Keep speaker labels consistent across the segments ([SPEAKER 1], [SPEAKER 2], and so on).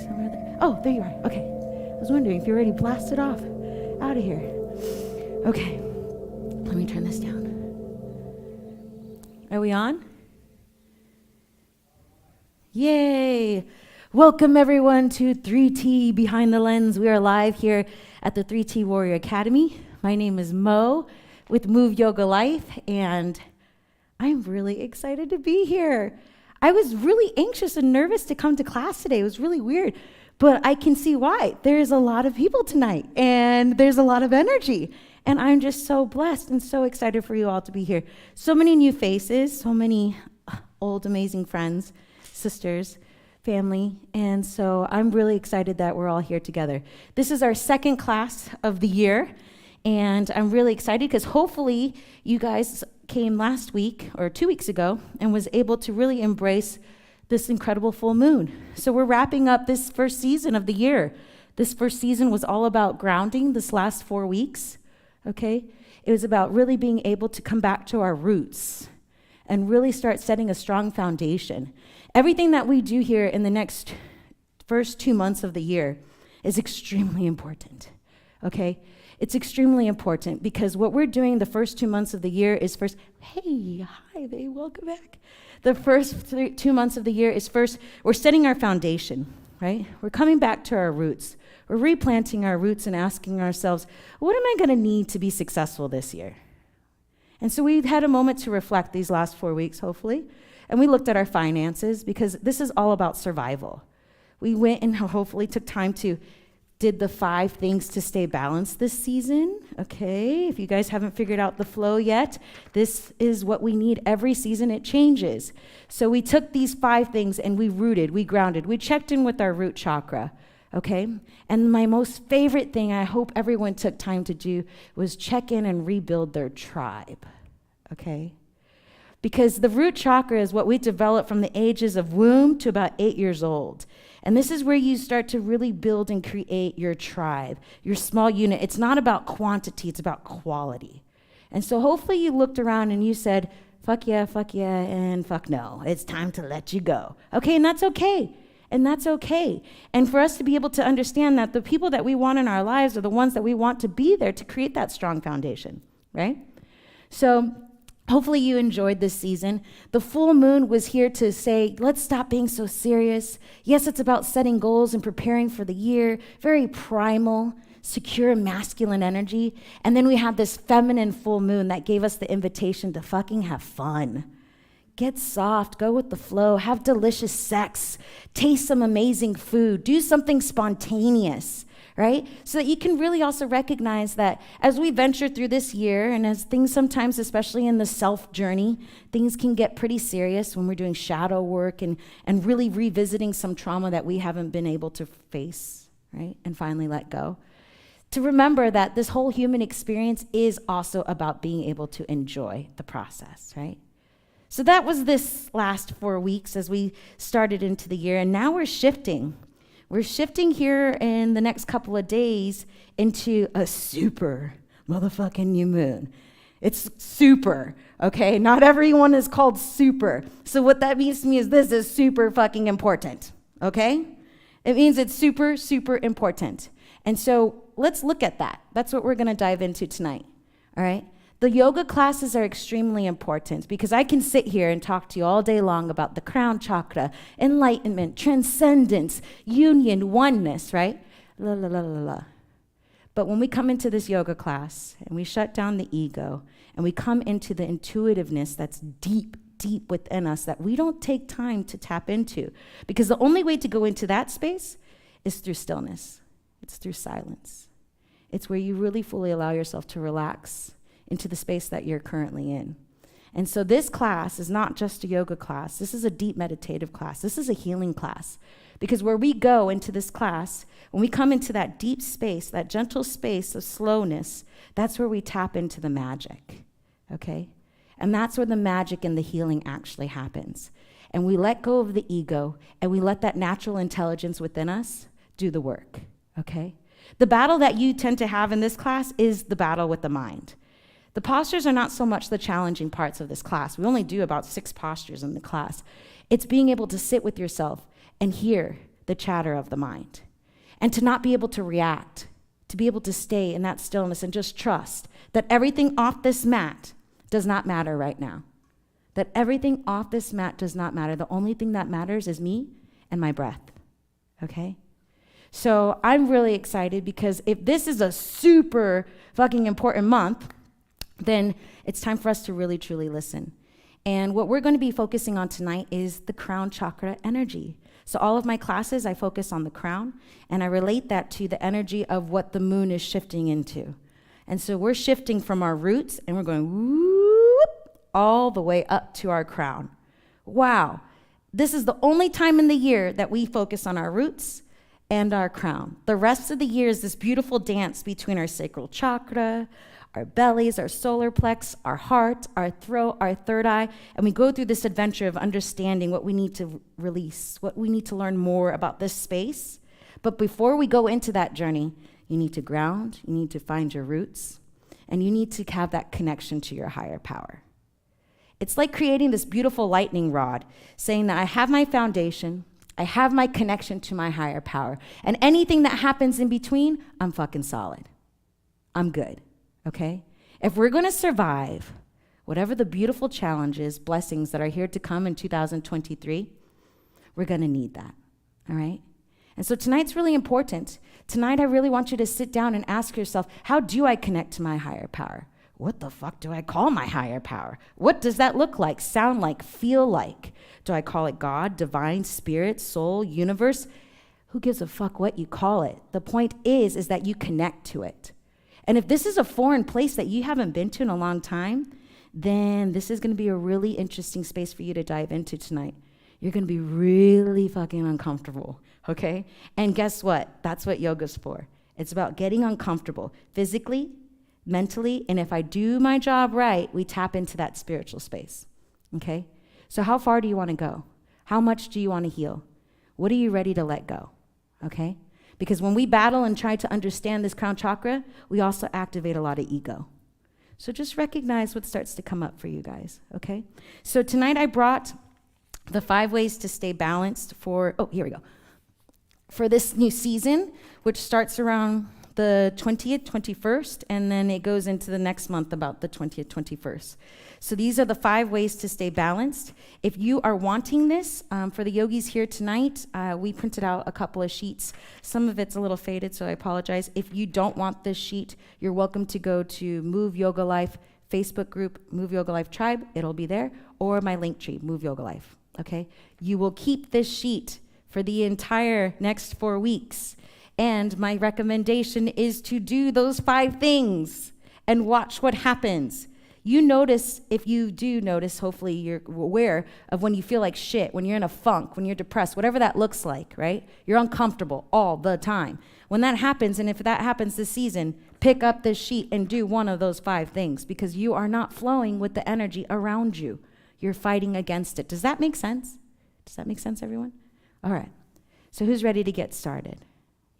[SPEAKER 1] Somewhere there. Oh, there you are. Okay. I was wondering if you're already blasted off out of here. Okay. Let me turn this down. Are we on? Yay! Welcome everyone to 3T Behind the Lens. We are live here at the 3T Warrior Academy. My name is Mo with Move Yoga Life, and I'm really excited to be here. I was really anxious and nervous to come to class today. It was really weird, but I can see why. There's a lot of people tonight, and there's a lot of energy, and I'm just so blessed and so excited for you all to be here. So many new faces, so many old amazing friends, sisters, family, and so I'm really excited that we're all here together. This is our second class of the year, and I'm really excited because hopefully you guys came last week or 2 weeks ago and was able to really embrace this incredible full moon. So we're wrapping up this first season of the year. This first season was all about grounding this last 4 weeks, okay? It was about really being able to come back to our roots and really start setting a strong foundation. Everything that we do here in the next first 2 months of the year is extremely important, okay? It's extremely important because what we're doing the first 2 months of the year is first, hey, hi, babe, welcome back. The first 2 months of the year is first, we're setting our foundation, right? We're coming back to our roots. We're replanting our roots and asking ourselves, what am I gonna need to be successful this year? And so we had a moment to reflect these last 4 weeks, hopefully, and we looked at our finances because this is all about survival. We went and hopefully took time to did the 5 things to stay balanced this season, okay? If you guys haven't figured out the flow yet, this is what we need every season. It changes. So we took these 5 things and we rooted, we grounded, we checked in with our root chakra, okay? And my most favorite thing I hope everyone took time to do was check in and rebuild their tribe, okay? Because the root chakra is what we develop from the ages of womb to about 8 years old. And this is where you start to really build and create your tribe, your small unit. It's not about quantity, it's about quality. And so hopefully you looked around and you said, fuck yeah, and fuck no. It's time to let you go. Okay, and that's okay. And that's okay. And for us to be able to understand that the people that we want in our lives are the ones that we want to be there to create that strong foundation, right? So hopefully you enjoyed this season. The full moon was here to say, let's stop being so serious. Yes, it's about setting goals and preparing for the year, very primal, secure, masculine energy. And then we had this feminine full moon that gave us the invitation to fucking have fun. Get soft, go with the flow, have delicious sex, taste some amazing food, do something spontaneous, right? So that you can really also recognize that as we venture through this year and as things sometimes, especially in the self journey, things can get pretty serious when we're doing shadow work and really revisiting some trauma that we haven't been able to face, right? And finally let go. To remember that this whole human experience is also about being able to enjoy the process, right? So that was this last 4 weeks as we started into the year, and now we're shifting. We're shifting here in the next couple of days into a super motherfucking new moon. It's super, okay? Not everyone is called super. So what that means to me is this is super fucking important, okay? It means it's super, super important. And so let's look at that. That's what we're gonna dive into tonight, all right? The yoga classes are extremely important because I can sit here and talk to you all day long about the crown chakra, enlightenment, transcendence, union, oneness, right? La, la, la, la, la. But when we come into this yoga class and we shut down the ego and we come into the intuitiveness that's deep, deep within us that we don't take time to tap into, because the only way to go into that space is through stillness. It's through silence. It's where you really fully allow yourself to relax into the space that you're currently in. And so this class is not just a yoga class. This is a deep meditative class. This is a healing class. Because where we go into this class, when we come into that deep space, that gentle space of slowness, that's where we tap into the magic, okay? And that's where the magic and the healing actually happens. And we let go of the ego, and we let that natural intelligence within us do the work, okay? The battle that you tend to have in this class is the battle with the mind. The postures are not so much the challenging parts of this class. We only do about 6 postures in the class. It's being able to sit with yourself and hear the chatter of the mind, and to not be able to react, to be able to stay in that stillness and just trust that everything off this mat does not matter right now. That everything off this mat does not matter. The only thing that matters is me and my breath, okay? So I'm really excited because if this is a super fucking important month, then it's time for us to really, truly listen. And what we're going to be focusing on tonight is the crown chakra energy. So all of my classes, I focus on the crown, and I relate that to the energy of what the moon is shifting into. And so we're shifting from our roots, and we're going whoop, all the way up to our crown. Wow. This is the only time in the year that we focus on our roots and our crown. The rest of the year is this beautiful dance between our sacral chakra, our bellies, our solar plex, our heart, our throat, our third eye, and we go through this adventure of understanding what we need to release, what we need to learn more about this space. But before we go into that journey, you need to ground, you need to find your roots, and you need to have that connection to your higher power. It's like creating this beautiful lightning rod, saying that I have my foundation, I have my connection to my higher power, and anything that happens in between, I'm fucking solid. I'm good. Okay? If we're going to survive whatever the beautiful challenges, blessings that are here to come in 2023, we're going to need that. All right? And so tonight's really important. Tonight, I really want you to sit down and ask yourself, how do I connect to my higher power? What the fuck do I call my higher power? What does that look like, sound like, feel like? Do I call it God, divine, spirit, soul, universe? Who gives a fuck what you call it? The point is that you connect to it. And if this is a foreign place that you haven't been to in a long time, then this is going to be a really interesting space for you to dive into tonight. You're going to be really fucking uncomfortable, okay? And guess what? That's what yoga's for. It's about getting uncomfortable physically, mentally, and if I do my job right, we tap into that spiritual space, okay? So how far do you want to go? How much do you want to heal? What are you ready to let go, okay? Because when we battle and try to understand this crown chakra, we also activate a lot of ego. So just recognize what starts to come up for you guys, okay? So tonight I brought the 5 ways to stay balanced for this new season, which starts around the 20th, 21st, and then it goes into the next month about the 20th, 21st. So these are the 5 ways to stay balanced. If you are wanting this, for the yogis here tonight, we printed out a couple of sheets. Some of it's a little faded, so I apologize. If you don't want this sheet, you're welcome to go to Move Yoga Life Facebook group, Move Yoga Life Tribe. It'll be there, or my link tree, Move Yoga Life, okay? You will keep this sheet for the entire next 4 weeks. And my recommendation is to do those 5 things and watch what happens. You notice, if you do notice, hopefully you're aware of when you feel like shit, when you're in a funk, when you're depressed, whatever that looks like, right? You're uncomfortable all the time. When that happens, and if that happens this season, pick up this sheet and do one of those 5 things because you are not flowing with the energy around you. You're fighting against it. Does that make sense? Does that make sense, everyone? All right. So who's ready to get started?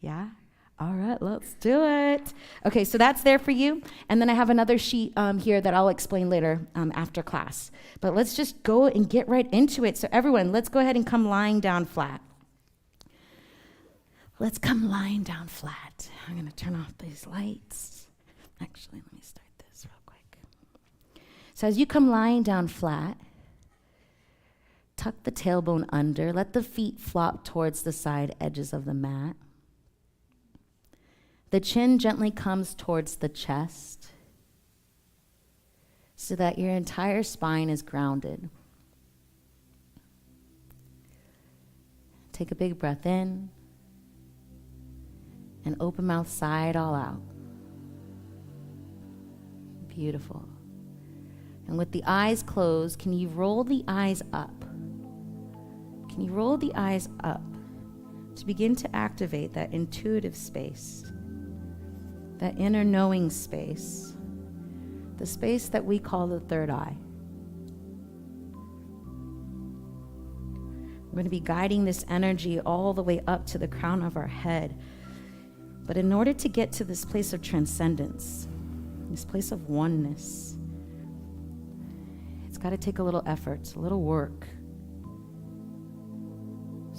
[SPEAKER 1] Yeah? All right, let's do it. Okay, so that's there for you. And then I have another sheet here that I'll explain later after class. But let's just go and get right into it. So everyone, let's go ahead and come lying down flat. Let's come lying down flat. I'm going to turn off these lights. Actually, let me start this real quick. So as you come lying down flat, tuck the tailbone under. Let the feet flop towards the side edges of the mat. The chin gently comes towards the chest so that your entire spine is grounded. Take a big breath in and open mouth, sigh it all out. Beautiful. And with the eyes closed, can you roll the eyes up? Can you roll the eyes up to begin to activate that intuitive space? That inner knowing space, the space that we call the third eye. We're going to be guiding this energy all the way up to the crown of our head. But in order to get to this place of transcendence, this place of oneness, it's got to take a little effort, a little work.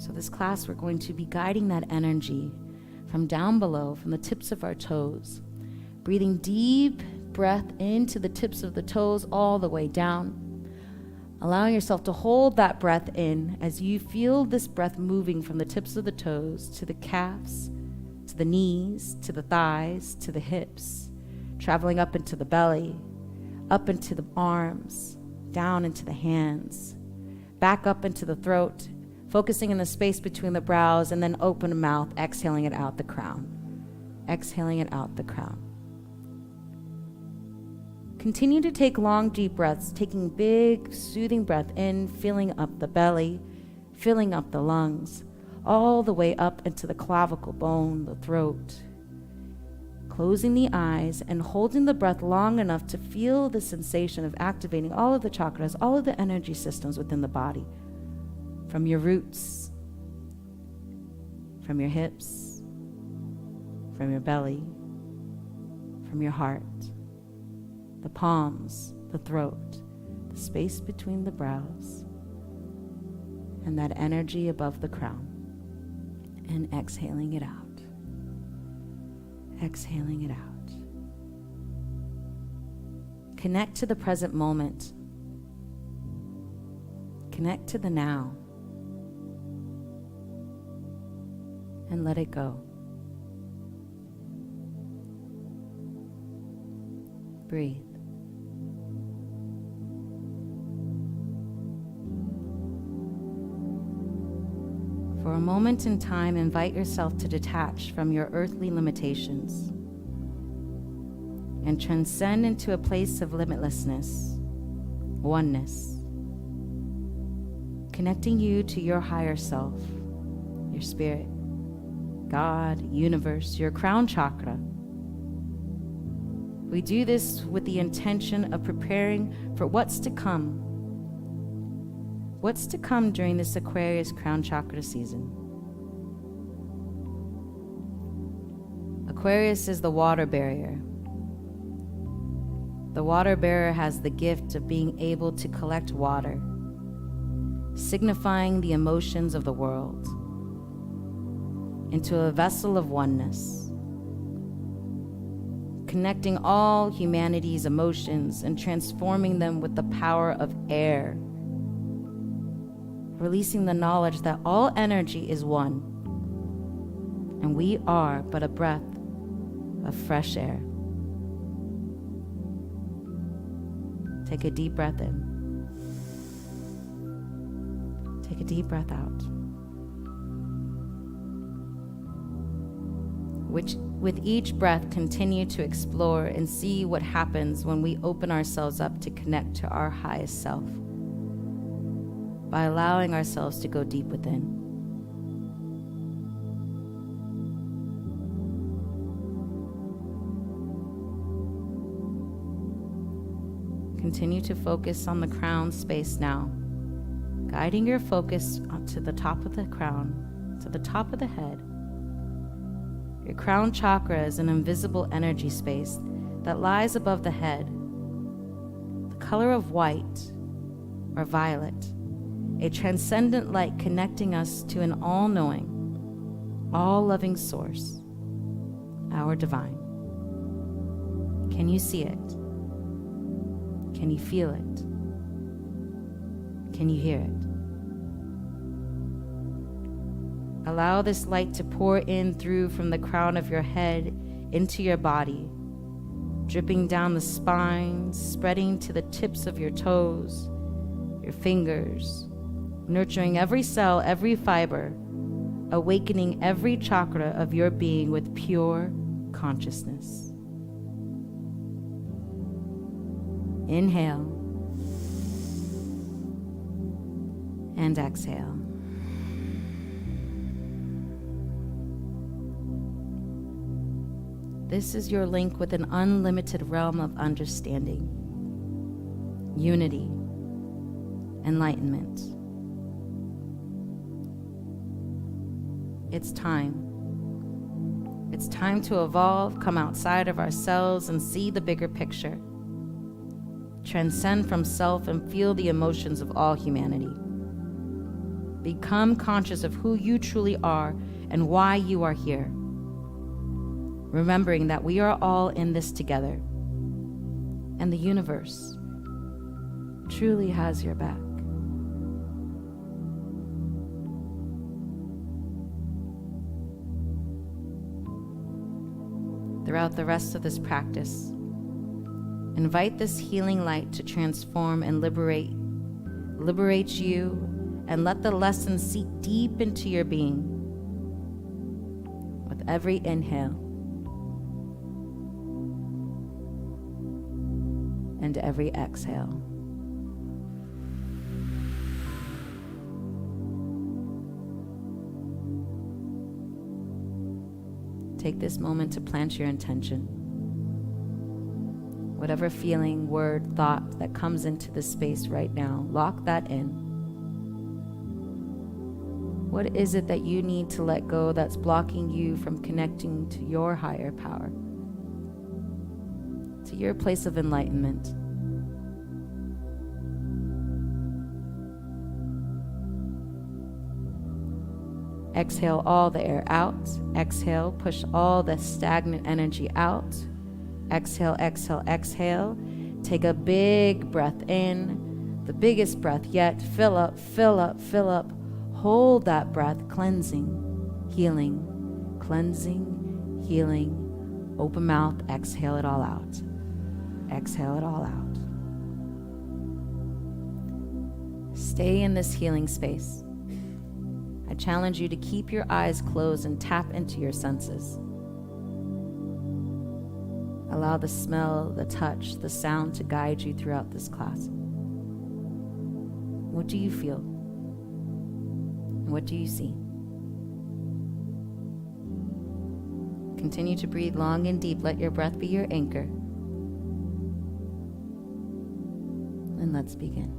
[SPEAKER 1] So this class, we're going to be guiding that energy from down below, from the tips of our toes, breathing deep breath into the tips of the toes all the way down, allowing yourself to hold that breath in as you feel this breath moving from the tips of the toes to the calves, to the knees, to the thighs, to the hips, traveling up into the belly, up into the arms, down into the hands, back up into the throat, focusing in the space between the brows, and then open mouth, exhaling it out the crown. Exhaling it out the crown. Continue to take long, deep breaths, taking big, soothing breath in, filling up the belly, filling up the lungs, all the way up into the clavicle bone, the throat. Closing the eyes and holding the breath long enough to feel the sensation of activating all of the chakras, all of the energy systems within the body, from your roots, from your hips, from your belly, from your heart, the palms, the throat, the space between the brows, and that energy above the crown, and exhaling it out. Exhaling it out. Connect to the present moment. Connect to the now. And let it go. Breathe. For a moment in time, invite yourself to detach from your earthly limitations and transcend into a place of limitlessness, oneness, connecting you to your higher self, your spirit, God, universe, your crown chakra. We do this with the intention of preparing for what's to come. What's to come during this Aquarius crown chakra season? Aquarius is the water barrier. The water bearer has the gift of being able to collect water, signifying the emotions of the world, into a vessel of oneness, connecting all humanity's emotions and transforming them with the power of air, releasing the knowledge that all energy is one, and we are but a breath of fresh air. Take a deep breath in. Take a deep breath out. With each breath, continue to explore and see what happens when we open ourselves up to connect to our highest self, by allowing ourselves to go deep within. Continue to focus on the crown space now, guiding your focus to the top of the crown, to the top of the head. Your crown chakra is an invisible energy space that lies above the head, the color of white or violet, a transcendent light connecting us to an all-knowing, all-loving source, our divine. Can you see it? Can you feel it? Can you hear it? Allow this light to pour in through from the crown of your head into your body, dripping down the spine, spreading to the tips of your toes, your fingers, nurturing every cell, every fiber, awakening every chakra of your being with pure consciousness. Inhale and exhale. This is your link with an unlimited realm of understanding, unity, enlightenment. It's time. It's time to evolve, come outside of ourselves and see the bigger picture. Transcend from self and feel the emotions of all humanity. Become conscious of who you truly are and why you are here. Remembering that we are all in this together, and the universe truly has your back. Throughout the rest of this practice, invite this healing light to transform and liberate you, and let the lessons seep deep into your being with every inhale and every exhale. Take this moment to plant your intention. Whatever feeling, word, thought that comes into this space right now, lock that in. What is it that you need to let go that's blocking you from connecting to your higher power, to your place of enlightenment? Exhale all the air out. Exhale, push all the stagnant energy out. Exhale, exhale, exhale. Take a big breath in, the biggest breath yet. Fill up, fill up, fill up. Hold that breath, cleansing, healing, cleansing, healing. Open mouth, exhale it all out. Exhale it all out. Stay in this healing space. I challenge you to keep your eyes closed and tap into your senses. Allow the smell, the touch, the sound to guide you throughout this class. What do you feel? What do you see? Continue to breathe long and deep. Let your breath be your anchor. And let's begin.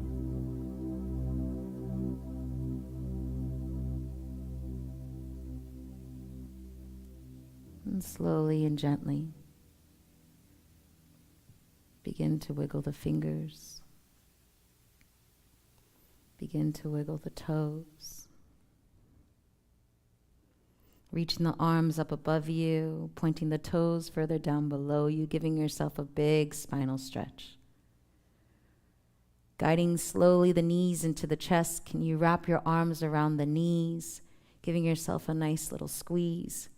[SPEAKER 1] And slowly and gently begin to wiggle the fingers. Begin to wiggle the toes. Reaching the arms up above you, pointing the toes further down below you, giving yourself a big spinal stretch. Guiding slowly the knees into the chest, can you wrap your arms around the knees, giving yourself a nice little squeeze.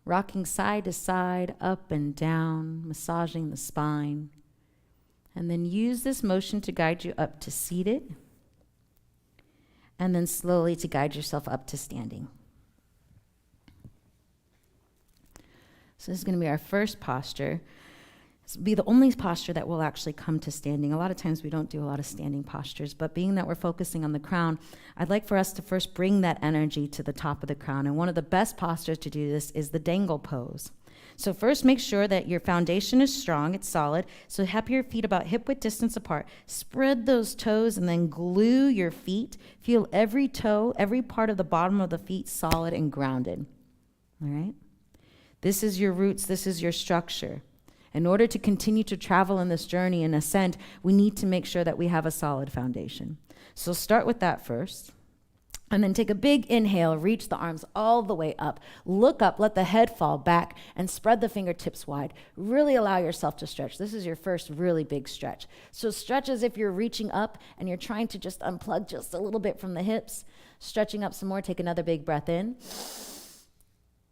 [SPEAKER 1] Rocking side to side, up and down, massaging the spine. And then use this motion to guide you up to seated, and then slowly to guide yourself up to standing. So this is going to be our first posture. This will be the only posture that will actually come to standing. A lot of times we don't do a lot of standing postures, but being that we're focusing on the crown, I'd like for us to first bring that energy to the top of the crown. And one of the best postures to do this is the dangle pose. So first, make sure that your foundation is strong, it's solid. So have your feet about hip-width distance apart. Spread those toes and then glue your feet. Feel every toe, every part of the bottom of the feet solid and grounded. All right? This is your roots, this is your structure. In order to continue to travel in this journey and ascend, we need to make sure that we have a solid foundation. So start with that first. And then take a big inhale, reach the arms all the way up. Look up, let the head fall back, and spread the fingertips wide. Really allow yourself to stretch. This is your first really big stretch. So stretch as if you're reaching up and you're trying to just unplug just a little bit from the hips. Stretching up some more, take another big breath in.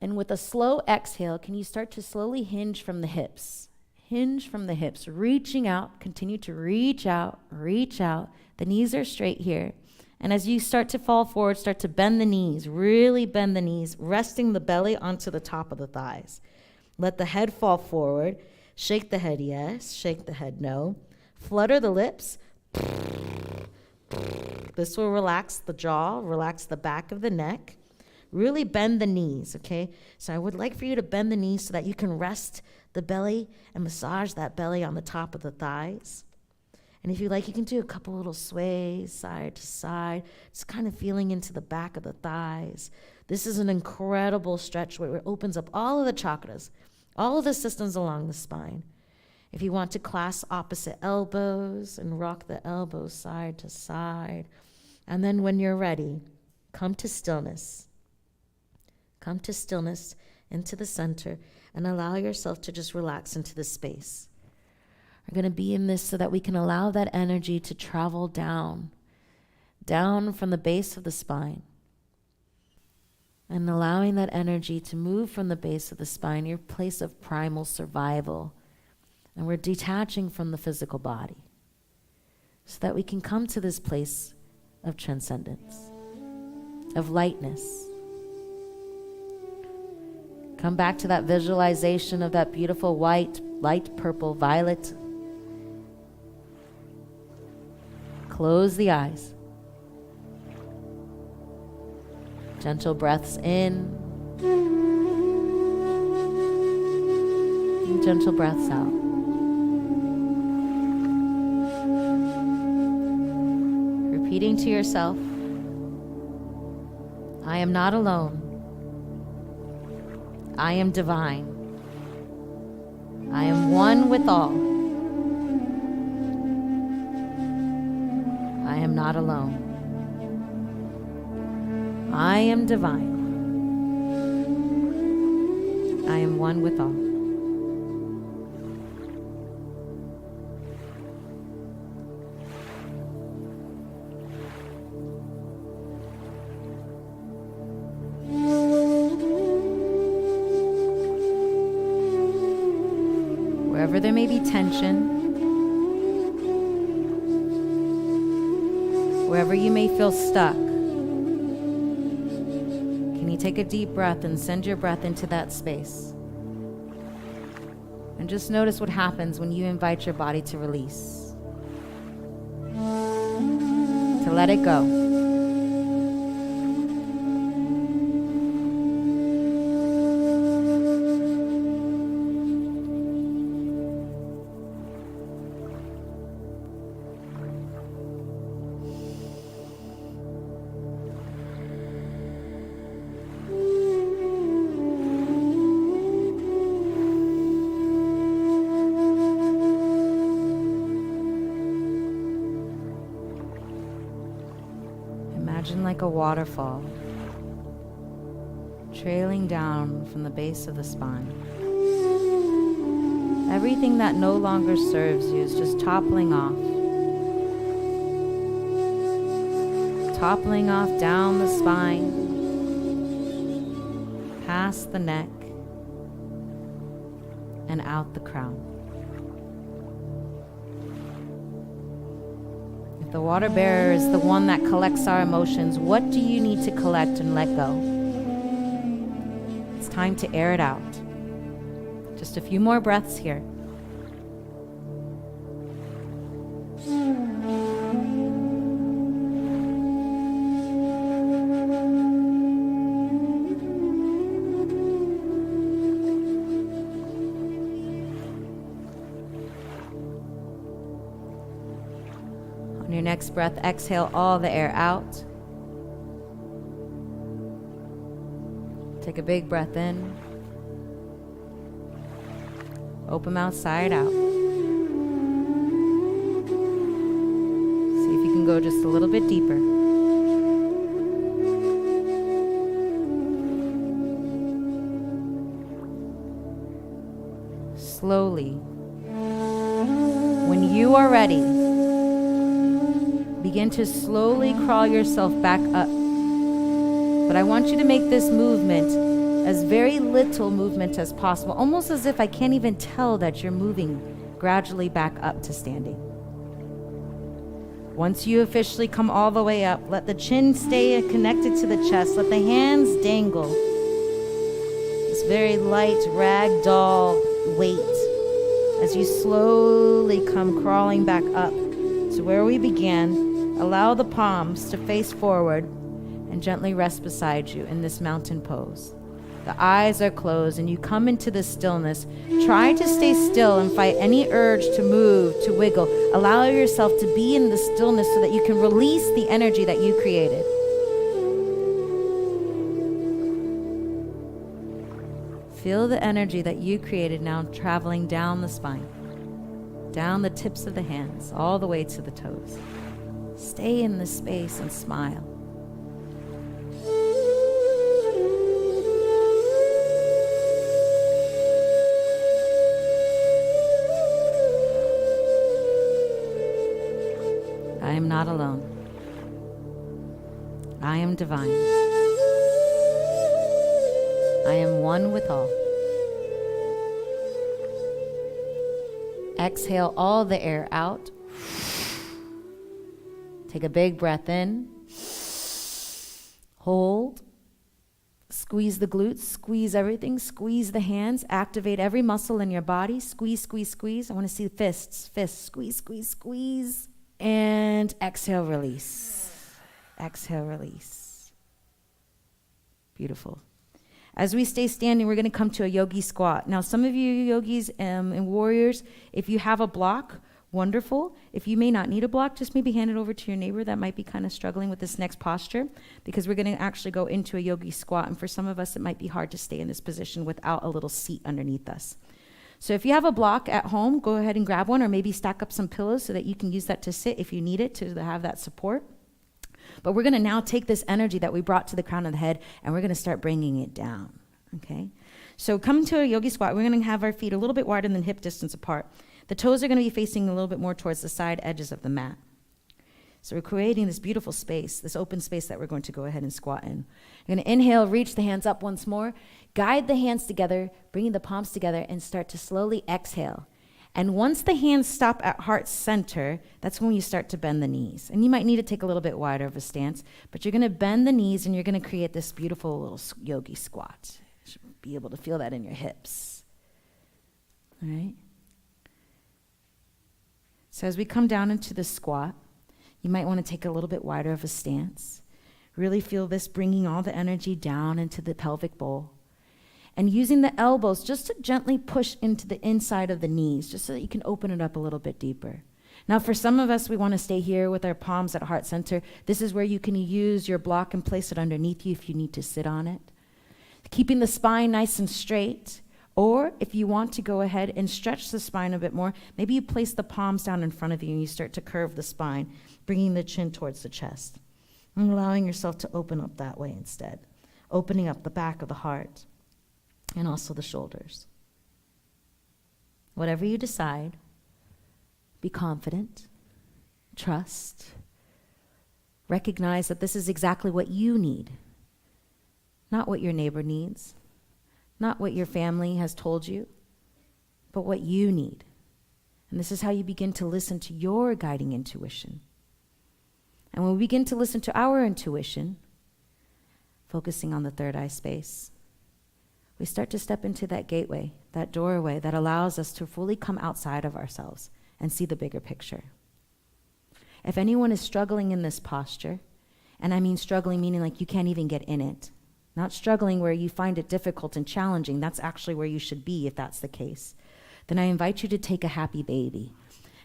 [SPEAKER 1] And with a slow exhale, can you start to slowly hinge from the hips? Hinge from the hips, reaching out, continue to reach out, reach out. The knees are straight here. And as you start to fall forward, start to bend the knees, really bend the knees, resting the belly onto the top of the thighs. Let the head fall forward. Shake the head yes, shake the head no. Flutter the lips. This will relax the jaw, relax the back of the neck. Really bend the knees, okay? So I would like for you to bend the knees so that you can rest the belly and massage that belly on the top of the thighs. And if you like, you can do a couple little sways side to side, just kind of feeling into the back of the thighs. This is an incredible stretch where it opens up all of the chakras, all of the systems along the spine. If you want to clasp opposite elbows and rock the elbows side to side, And then when you're ready, come to stillness. Come to stillness into the center and allow yourself to just relax into the space. We're going to be in this so that we can allow that energy to travel down from the base of the spine. And allowing that energy to move from the base of the spine, your place of primal survival. And we're detaching from the physical body so that we can come to this place of transcendence, of lightness. Come back to that visualization of that beautiful white, light purple, violet. Close the eyes. Gentle breaths in. And gentle breaths out. Repeating to yourself, I am not alone. I am divine. I am one with all. I am not alone. I am divine. I am one with all. Wherever there may be tension, wherever you may feel stuck, can you take a deep breath and send your breath into that space? And just notice what happens when you invite your body to release, to let it go. Imagine like a waterfall trailing down from the base of the spine. Everything that no longer serves you is just toppling off down the spine, past the neck, and out the crown. The water bearer is the one that collects our emotions. What do you need to collect and let go? It's time to air it out. Just a few more breaths here. On your next breath, exhale all the air out. Take a big breath in. Open mouth, side out. See if you can go just a little bit deeper. Slowly, when you are ready, begin to slowly crawl yourself back up. But I want you to make this movement as very little movement as possible, almost as if I can't even tell that you're moving gradually back up to standing. Once you officially come all the way up, let the chin stay connected to the chest. Let the hands dangle. This very light ragdoll weight as you slowly come crawling back up to where we began. Allow the palms to face forward and gently rest beside you in this mountain pose. The eyes are closed and you come into the stillness. Try to stay still and fight any urge to move, to wiggle. Allow yourself to be in the stillness so that you can release the energy that you created. Feel the energy that you created now traveling down the spine, down the tips of the hands, all the way to the toes. Stay in this space and smile. I am not alone. I am divine. I am one with all. Exhale all the air out. Take a big breath in. Hold. Squeeze the glutes, squeeze everything, squeeze the hands, activate every muscle in your body. Squeeze, squeeze, squeeze. I want to see fists, squeeze, squeeze, squeeze. And exhale, release. Exhale, release. Beautiful. As we stay standing, we're going to come to a yogi squat. Now, some of you yogis and warriors, if you have a block, wonderful. If you may not need a block, just maybe hand it over to your neighbor that might be kind of struggling with this next posture, because we're going to actually go into a yogi squat. And for some of us, it might be hard to stay in this position without a little seat underneath us. So if you have a block at home, go ahead and grab one, or maybe stack up some pillows so that you can use that to sit if you need it, to have that support. But we're going to now take this energy that we brought to the crown of the head, and we're going to start bringing it down, okay? So come to a yogi squat. We're going to have our feet a little bit wider than hip distance apart. The toes are going to be facing a little bit more towards the side edges of the mat. So we're creating this beautiful space, this open space that we're going to go ahead and squat in. You're going to inhale, reach the hands up once more. Guide the hands together, bringing the palms together, and start to slowly exhale. And once the hands stop at heart center, that's when you start to bend the knees. And you might need to take a little bit wider of a stance, but you're going to bend the knees and you're going to create this beautiful little yogi squat. You should be able to feel that in your hips. All right? So as we come down into the squat, you might want to take a little bit wider of a stance. Really feel this bringing all the energy down into the pelvic bowl. And using the elbows just to gently push into the inside of the knees, just so that you can open it up a little bit deeper. Now, for some of us, we want to stay here with our palms at heart center. This is where you can use your block and place it underneath you if you need to sit on it. Keeping the spine nice and straight. Or if you want to go ahead and stretch the spine a bit more, maybe you place the palms down in front of you and you start to curve the spine, bringing the chin towards the chest. And allowing yourself to open up that way instead. Opening up the back of the heart. And also the shoulders. Whatever you decide, be confident, trust, recognize that this is exactly what you need, not what your neighbor needs, not what your family has told you, but what you need. And this is how you begin to listen to your guiding intuition. And when we begin to listen to our intuition, focusing on the third eye space, we start to step into that gateway, that doorway that allows us to fully come outside of ourselves and see the bigger picture. If anyone is struggling in this posture, and I mean struggling meaning like you can't even get in it, not struggling where you find it difficult and challenging, that's actually where you should be if that's the case, then I invite you to take a happy baby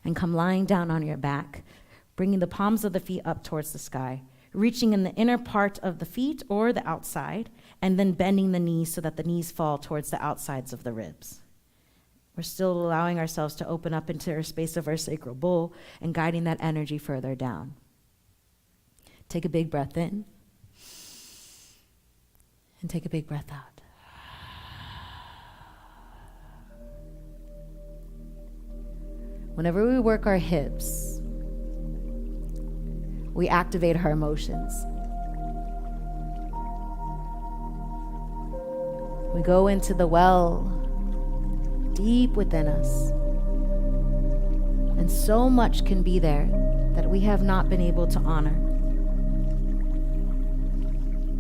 [SPEAKER 1] and come lying down on your back, bringing the palms of the feet up towards the sky, reaching in the inner part of the feet or the outside, and then bending the knees so that the knees fall towards the outsides of the ribs. We're still allowing ourselves to open up into our space of our sacral bowl and guiding that energy further down. Take a big breath in. And take a big breath out. Whenever we work our hips, we activate our emotions. We go into the well deep within us. And so much can be there that we have not been able to honor.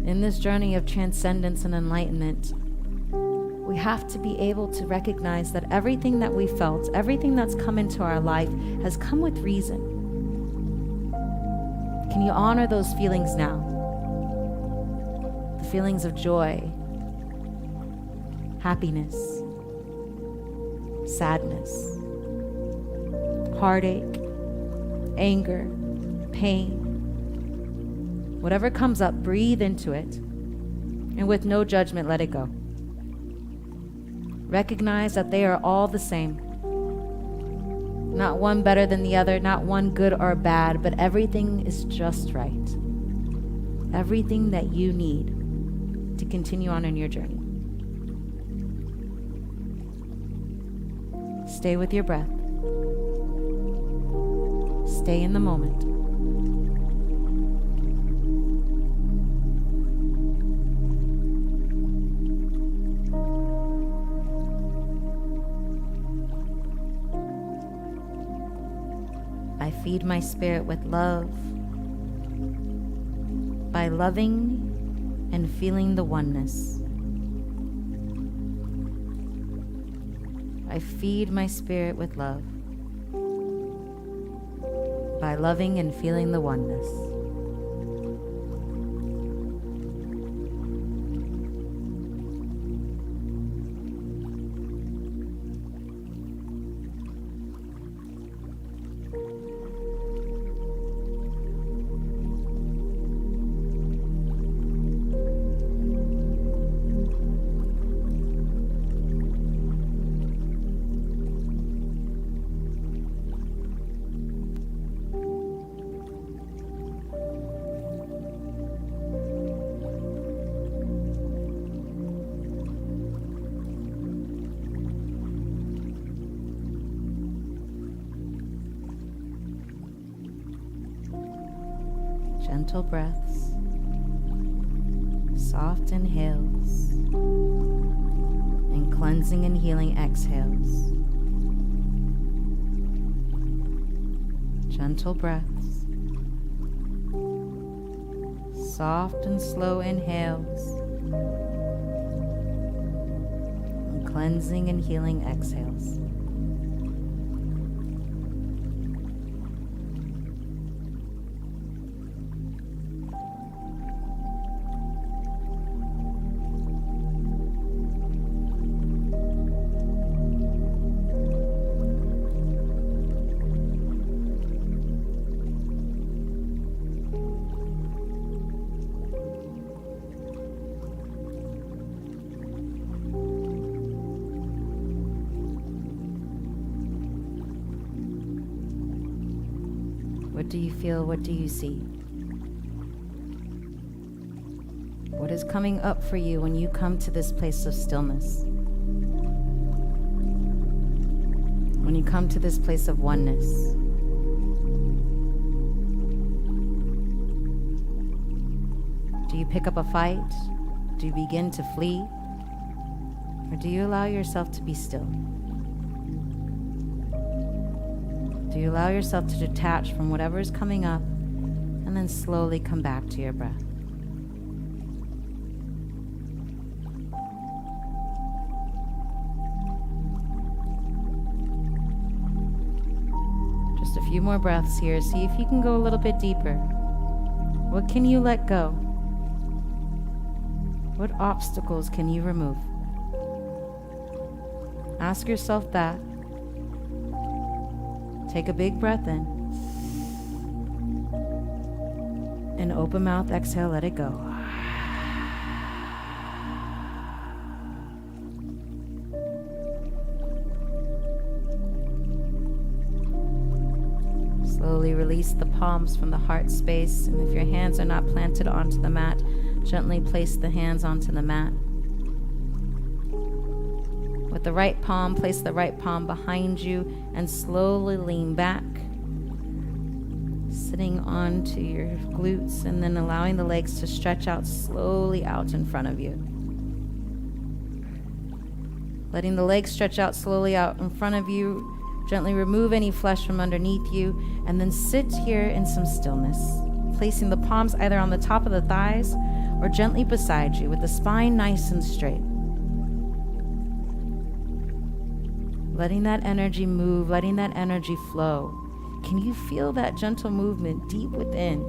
[SPEAKER 1] In this journey of transcendence and enlightenment, we have to be able to recognize that everything that we felt, everything that's come into our life has come with reason. Can you honor those feelings now? The feelings of joy, happiness, sadness, heartache, anger, pain. Whatever comes up, breathe into it, and with no judgment, let it go. Recognize that they are all the same. Not one better than the other, not one good or bad, but everything is just right. Everything that you need to continue on in your journey. Stay with your breath. Stay in the moment. I feed my spirit with love by loving and feeling the oneness. I feed my spirit with love by loving and feeling the oneness. Gentle breaths, soft inhales, and cleansing and healing exhales. Gentle breaths, soft and slow inhales, and cleansing and healing exhales. What do you feel? What do you see? What is coming up for you when you come to this place of stillness? When you come to this place of oneness? Do you pick up a fight? Do you begin to flee? Or do you allow yourself to be still? Do you allow yourself to detach from whatever is coming up and then slowly come back to your breath? Just a few more breaths here. See if you can go a little bit deeper. What can you let go? What obstacles can you remove? Ask yourself that. Take a big breath in. And open mouth, exhale, let it go. Slowly release the palms from the heart space, and if your hands are not planted onto the mat, gently place the hands onto the mat. With the right palm, place the right palm behind you and slowly lean back, sitting onto your glutes and then allowing the legs to stretch out slowly out in front of you. Letting the legs stretch out slowly out in front of you, gently remove any flesh from underneath you, and then sit here in some stillness, placing the palms either on the top of the thighs or gently beside you with the spine nice and straight. Letting that energy move, letting that energy flow. Can you feel that gentle movement deep within?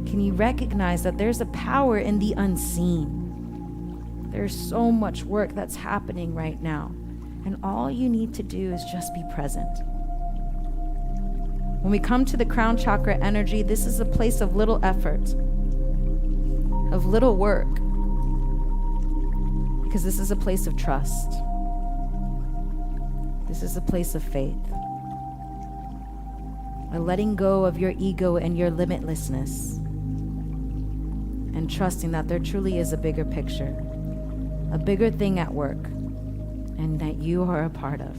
[SPEAKER 1] Can you recognize that there's a power in the unseen? There's so much work that's happening right now, and all you need to do is just be present. When we come to the crown chakra energy, this is a place of little effort, of little work, because this is a place of trust. This is a place of faith. A letting go of your ego and your limitlessness, and trusting that there truly is a bigger picture, a bigger thing at work, and that you are a part of.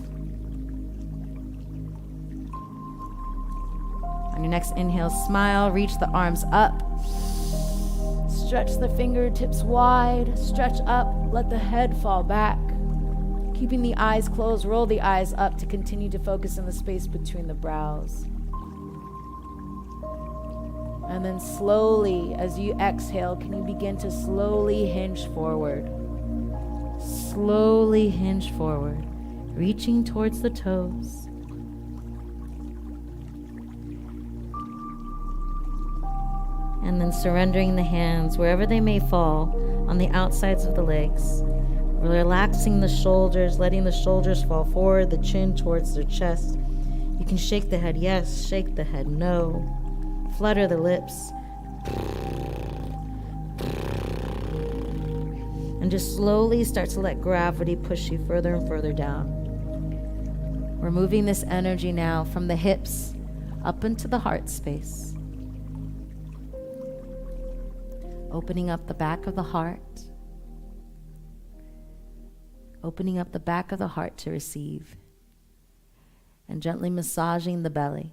[SPEAKER 1] On your next inhale, smile, reach the arms up. Stretch the fingertips wide, stretch up, let the head fall back. Keeping the eyes closed, roll the eyes up to continue to focus on the space between the brows. And then slowly, as you exhale, can you begin to slowly hinge forward? Slowly hinge forward, reaching towards the toes. And then surrendering the hands wherever they may fall on the outsides of the legs. Relaxing the shoulders, letting the shoulders fall forward, the chin towards their chest. You can shake the head yes, shake the head no. Flutter the lips. And just slowly start to let gravity push you further and further down. We're moving this energy now from the hips up into the heart space. Opening up the back of the heart. Opening up the back of the heart to receive. And gently massaging the belly.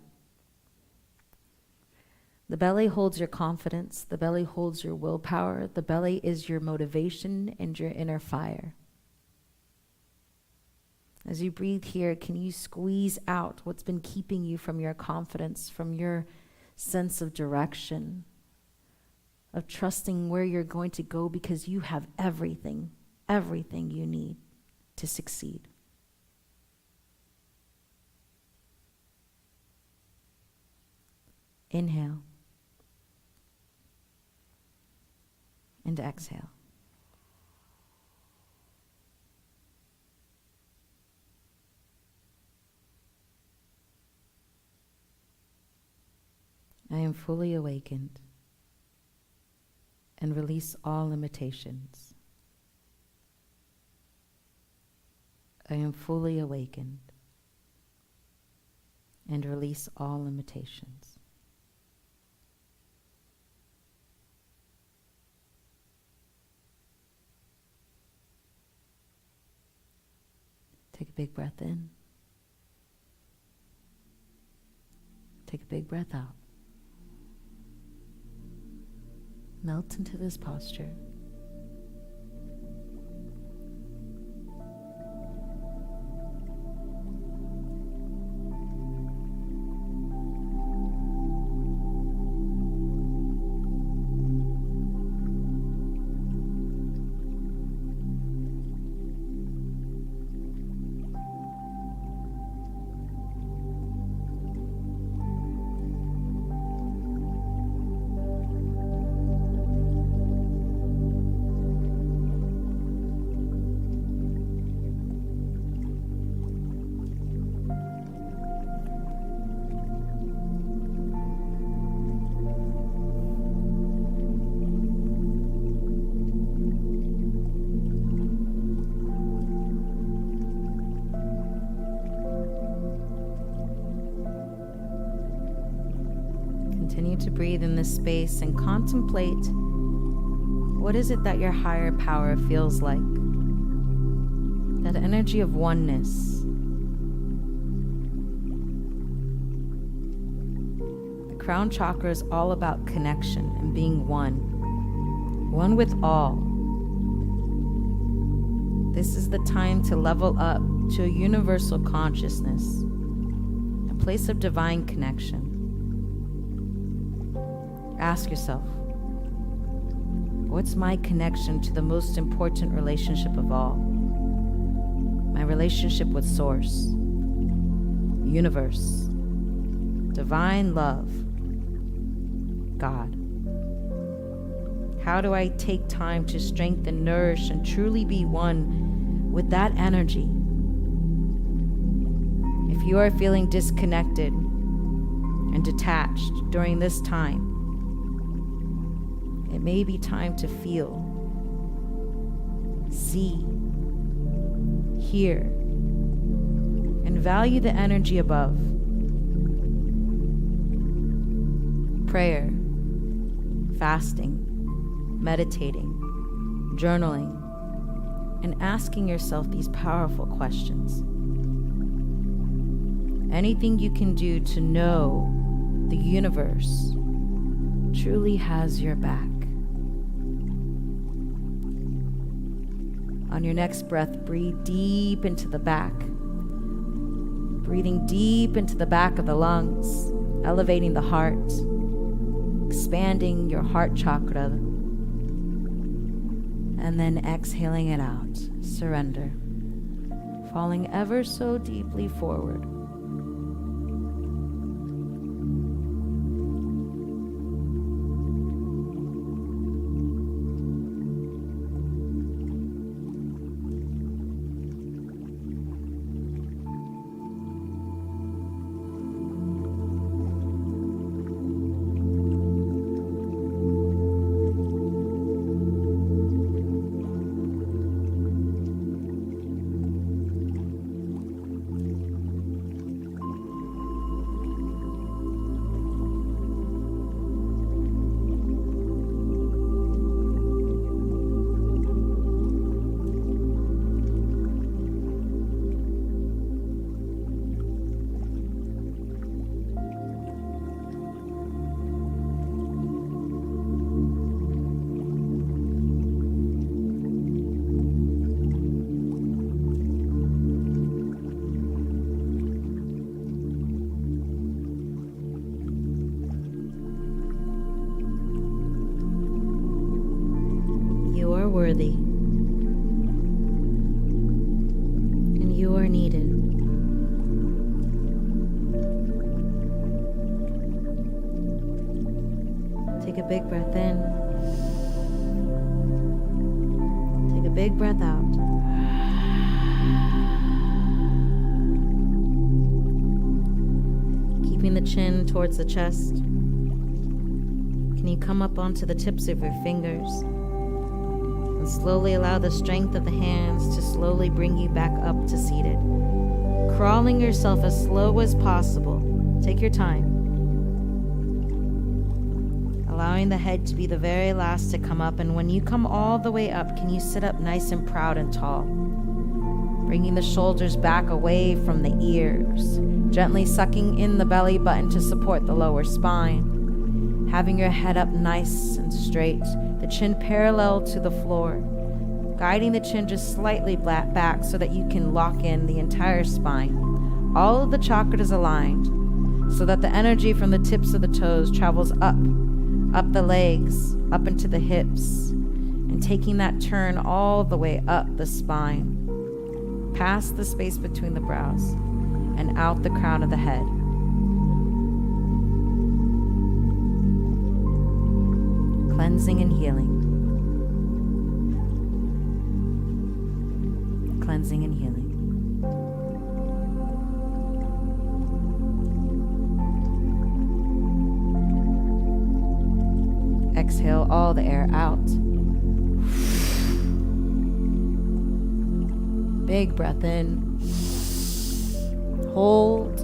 [SPEAKER 1] The belly holds your confidence. The belly holds your willpower. The belly is your motivation and your inner fire. As you breathe here, can you squeeze out what's been keeping you from your confidence, from your sense of direction, of trusting where you're going to go, because you have everything you need to succeed. Inhale. And exhale. I am fully awakened and release all limitations. I am fully awakened and release all limitations. Take a big breath in. Take a big breath out. Melt into this posture. Continue to breathe in this space and contemplate, what is it that your higher power feels like? That energy of oneness. The crown chakra is all about connection and being one with all. This is the time to level up to a universal consciousness, a place of divine connection. Ask yourself, what's my connection to the most important relationship of all? My relationship with Source, Universe, Divine Love, God. How do I take time to strengthen, nourish, and truly be one with that energy? If you are feeling disconnected and detached during this time, it may be time to feel, see, hear, and value the energy above. Prayer, fasting, meditating, journaling, and asking yourself these powerful questions. Anything you can do to know the universe truly has your back. On your next breath, breathe deep into the back. Breathing deep into the back of the lungs, elevating the heart, expanding your heart chakra, and then exhaling it out. Surrender, falling ever so deeply forward. You are worthy, and you are needed. Take a big breath in. Take a big breath out. Keeping the chin towards the chest. Can you come up onto the tips of your fingers? And slowly allow the strength of the hands to slowly bring you back up to seated. Crawling yourself as slow as possible. Take your time. Allowing the head to be the very last to come up. And when you come all the way up, can you sit up nice and proud and tall? Bringing the shoulders back away from the ears. Gently sucking in the belly button to support the lower spine. Having your head up nice and straight. The chin parallel to the floor, guiding the chin just slightly back so that you can lock in the entire spine. All of the chakras aligned so that the energy from the tips of the toes travels up the legs, up into the hips, and taking that turn all the way up the spine, past the space between the brows, and out the crown of the head. Cleansing and healing. Cleansing and healing. Exhale all the air out. Big breath in. Hold.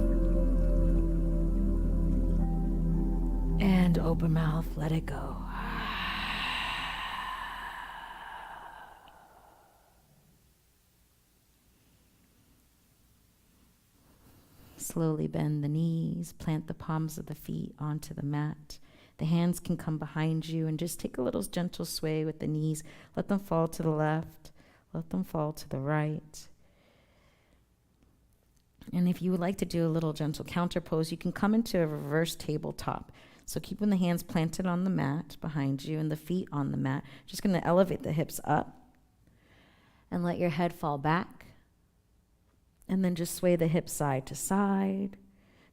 [SPEAKER 1] And open mouth, let it go. Slowly bend the knees, plant the palms of the feet onto the mat. The hands can come behind you and just take a little gentle sway with the knees. Let them fall to the left, let them fall to the right. And if you would like to do a little gentle counter pose, you can come into a reverse tabletop. So keeping the hands planted on the mat behind you and the feet on the mat. Just going to elevate the hips up and let your head fall back. And then just sway the hips side to side.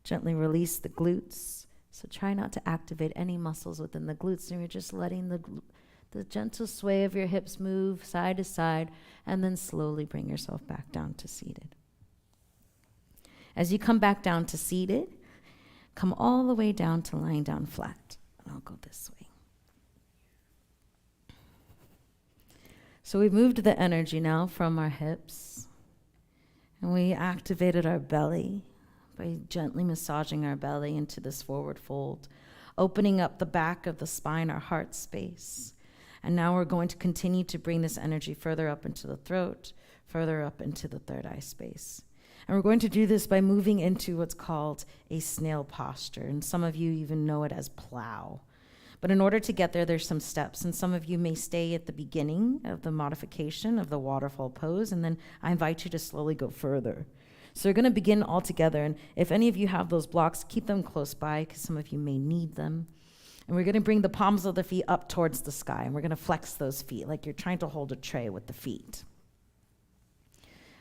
[SPEAKER 1] Gently release the glutes. So try not to activate any muscles within the glutes. And you're just letting the gentle sway of your hips move side to side. And then slowly bring yourself back down to seated. As you come back down to seated, come all the way down to lying down flat. And I'll go this way. So we've moved the energy now from our hips. And we activated our belly by gently massaging our belly into this forward fold, opening up the back of the spine, our heart space. And now we're going to continue to bring this energy further up into the throat, further up into the third eye space. And we're going to do this by moving into what's called a snail posture. And some of you even know it as plow. But in order to get there, there's some steps. And some of you may stay at the beginning of the modification of the waterfall pose. And then I invite you to slowly go further. So we're going to begin all together. And if any of you have those blocks, keep them close by because some of you may need them. And we're going to bring the palms of the feet up towards the sky. And we're going to flex those feet like you're trying to hold a tray with the feet.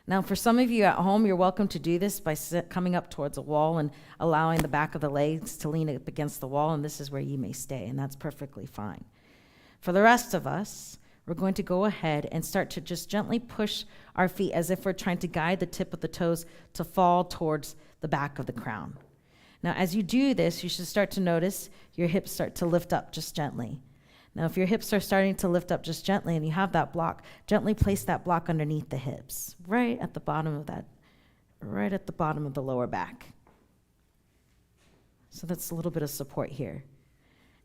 [SPEAKER 1] Now, for some of you at home, you're welcome to do this by coming up towards a wall and allowing the back of the legs to lean up against the wall, and this is where you may stay, and that's perfectly fine. For the rest of us, we're going to go ahead and start to just gently push our feet as if we're trying to guide the tip of the toes to fall towards the back of the crown. Now, as you do this, you should start to notice your hips start to lift up just gently. Now, if your hips are starting to lift up just gently and you have that block, gently place that block underneath the hips, right at the bottom of the lower back. So that's a little bit of support here.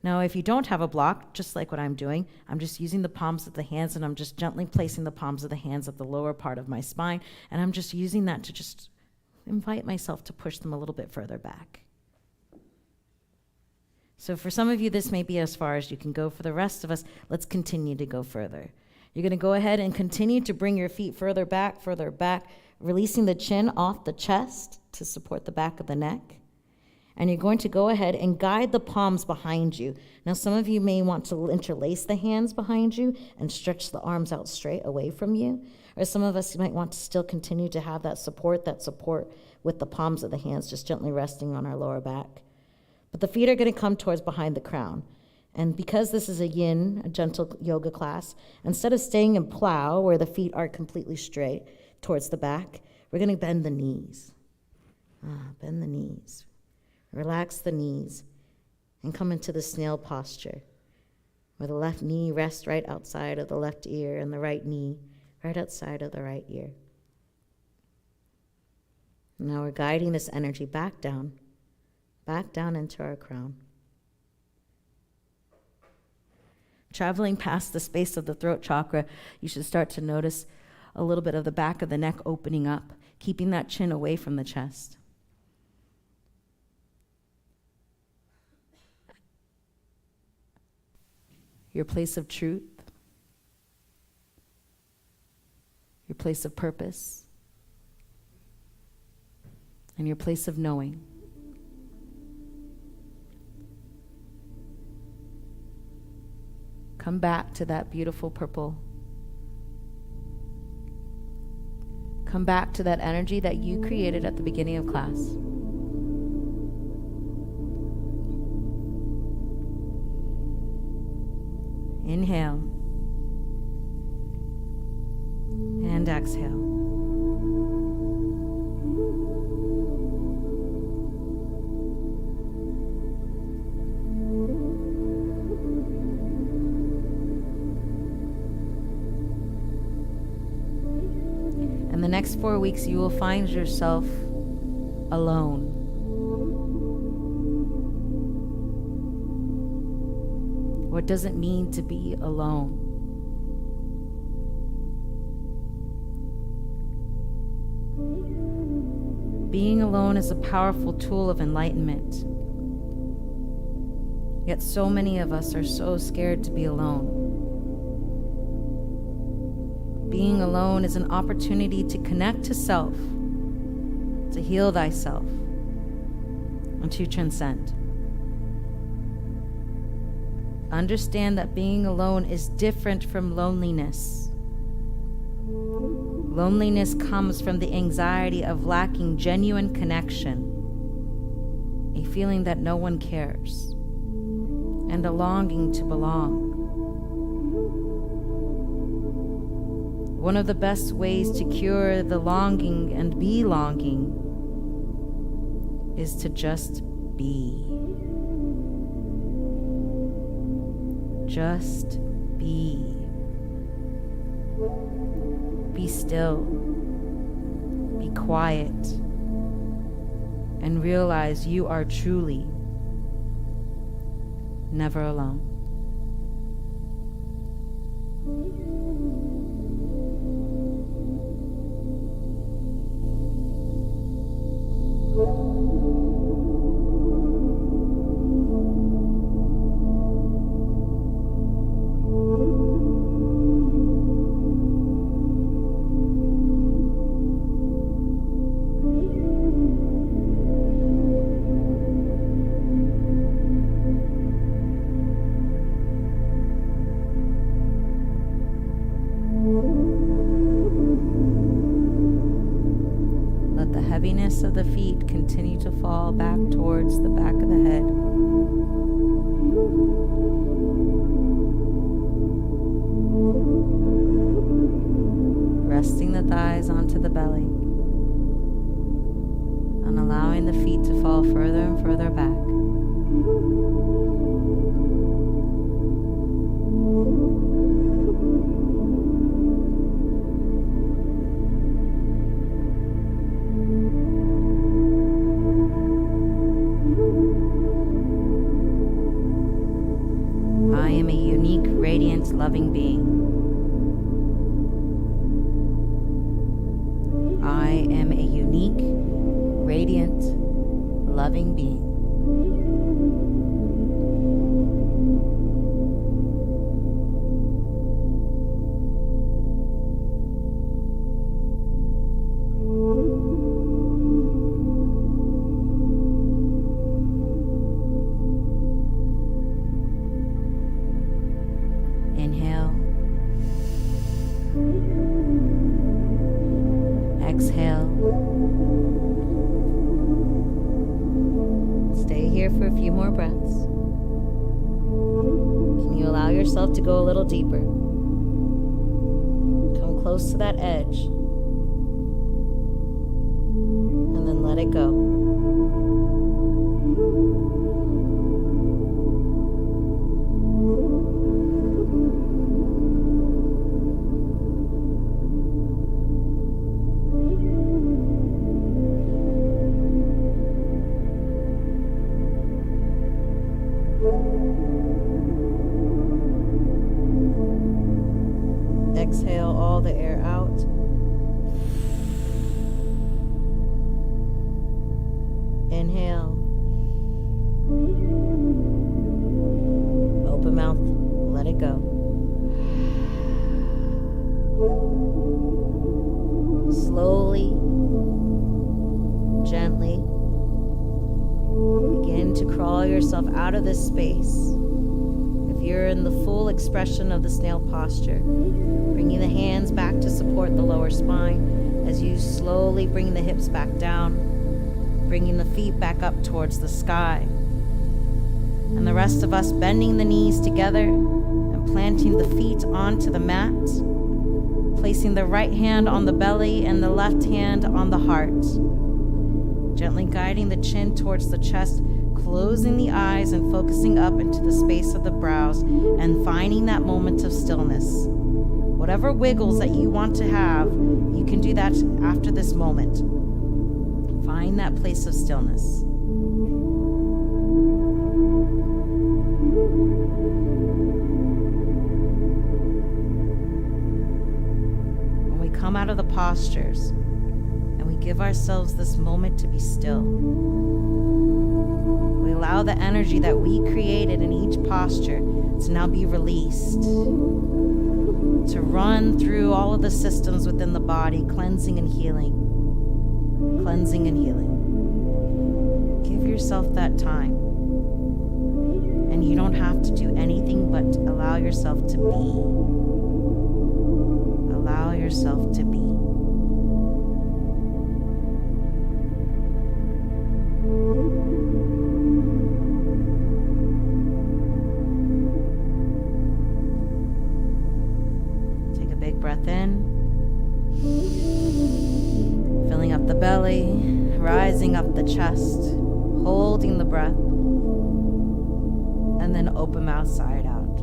[SPEAKER 1] Now, if you don't have a block, just like what I'm doing, I'm just using the palms of the hands and I'm just gently placing the palms of the hands at the lower part of my spine, and I'm just using that to just invite myself to push them a little bit further back. So for some of you, this may be as far as you can go. For the rest of us, let's continue to go further. You're going to go ahead and continue to bring your feet further back, releasing the chin off the chest to support the back of the neck. And you're going to go ahead and guide the palms behind you. Now, some of you may want to interlace the hands behind you and stretch the arms out straight away from you. Or some of us might want to still continue to have that support with the palms of the hands just gently resting on our lower back. But the feet are going to come towards behind the crown. And because this is a yin, a gentle yoga class, instead of staying in plow where the feet are completely straight towards the back, we're going to bend the knees. Bend the knees. Relax the knees and come into the snail posture where the left knee rests right outside of the left ear and the right knee right outside of the right ear. Now we're guiding this energy back down into our crown. Traveling past the space of the throat chakra, you should start to notice a little bit of the back of the neck opening up, keeping that chin away from the chest. Your place of truth, your place of purpose, and your place of knowing. Come back to that beautiful purple. Come back to that energy that you created at the beginning of class. Inhale and exhale. In the next 4 weeks, you will find yourself alone. What does it mean to be alone? Being alone is a powerful tool of enlightenment. Yet so many of us are so scared to be alone. Being alone is an opportunity to connect to self, to heal thyself, and to transcend. Understand that being alone is different from loneliness. Loneliness comes from the anxiety of lacking genuine connection, a feeling that no one cares, and a longing to belong. One of the best ways to cure the longing and be longing is to just be. Just be. Be still. Be quiet and realize you are truly never alone. Let the heaviness of the feet continue to fall back towards the back of the head. Resting the thighs onto the belly and allowing the feet to fall further and further back. I am a unique, radiant, loving being. I am a unique, radiant, loving being. Inhale. Exhale. Stay here for a few more breaths. Can you allow yourself to go a little deeper? Come close to that edge. And then let it go. Exhale all the air out. Inhale. Open mouth, let it go. Slowly, gently, begin to crawl yourself out of this space. If you're in the full expression of the snail posture, bringing the hands back to support the lower spine as you slowly bring the hips back down, bringing the feet back up towards the sky. And the rest of us bending the knees together and planting the feet onto the mat, placing the right hand on the belly and the left hand on the heart. Gently guiding the chin towards the chest, closing the eyes and focusing up into the space of the brows and finding that moment of stillness. Whatever wiggles that you want to have, you can do that after this moment. Find that place of stillness. When we come out of the postures and we give ourselves this moment to be still, we allow the energy that we created in each posture to now be released, to run through all of the systems within the body, cleansing and healing. Cleansing and healing. Give yourself that time. And you don't have to do anything but allow yourself to be. Allow yourself to be. Take a big breath in. Filling up the belly, rising up the chest, holding the breath, and then open mouth side out.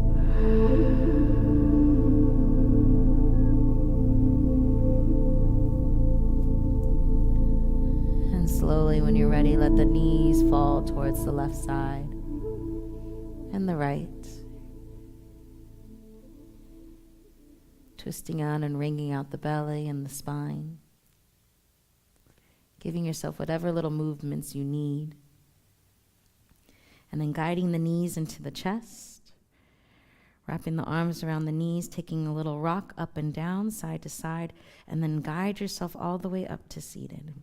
[SPEAKER 1] belly when you're ready. Let the knees fall towards the left side and the right. Twisting out and wringing out the belly and the spine. Giving yourself whatever little movements you need. And then guiding the knees into the chest. Wrapping the arms around the knees, taking a little rock up and down, side to side, and then guide yourself all the way up to seated.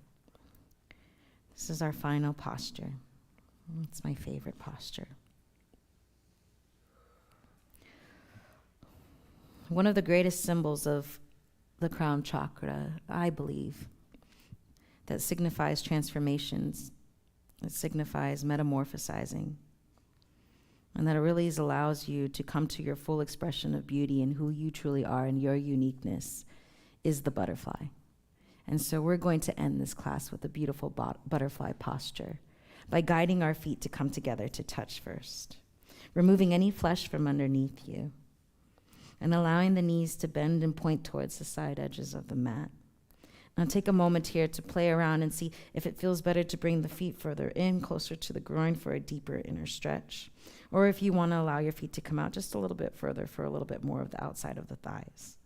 [SPEAKER 1] This is our final posture. It's my favorite posture. One of the greatest symbols of the crown chakra, I believe, that signifies transformations, it signifies metamorphosizing, and that it really allows you to come to your full expression of beauty and who you truly are and your uniqueness, is the butterfly. And so we're going to end this class with a beautiful butterfly posture by guiding our feet to come together to touch first, removing any flesh from underneath you, and allowing the knees to bend and point towards the side edges of the mat. Now take a moment here to play around and see if it feels better to bring the feet further in, closer to the groin for a deeper inner stretch, or if you want to allow your feet to come out just a little bit further for a little bit more of the outside of the thighs.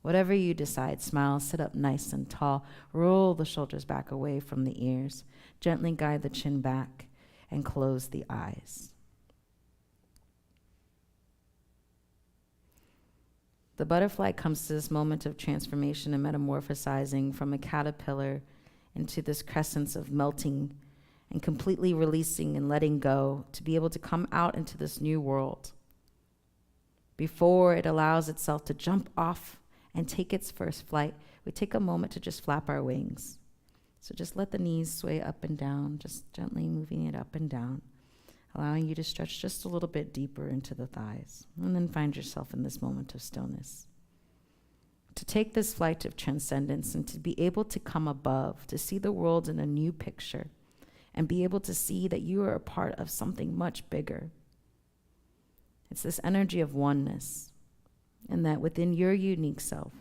[SPEAKER 1] Whatever you decide, smile, sit up nice and tall, roll the shoulders back away from the ears, gently guide the chin back, and close the eyes. The butterfly comes to this moment of transformation and metamorphosizing from a caterpillar into this crescent of melting and completely releasing and letting go to be able to come out into this new world. Before it allows itself to jump off and take its first flight, we take a moment to just flap our wings. So just let the knees sway up and down, just gently moving it up and down, allowing you to stretch just a little bit deeper into the thighs, and then find yourself in this moment of stillness. To take this flight of transcendence and to be able to come above, to see the world in a new picture, and be able to see that you are a part of something much bigger. It's this energy of oneness, and that within your unique self,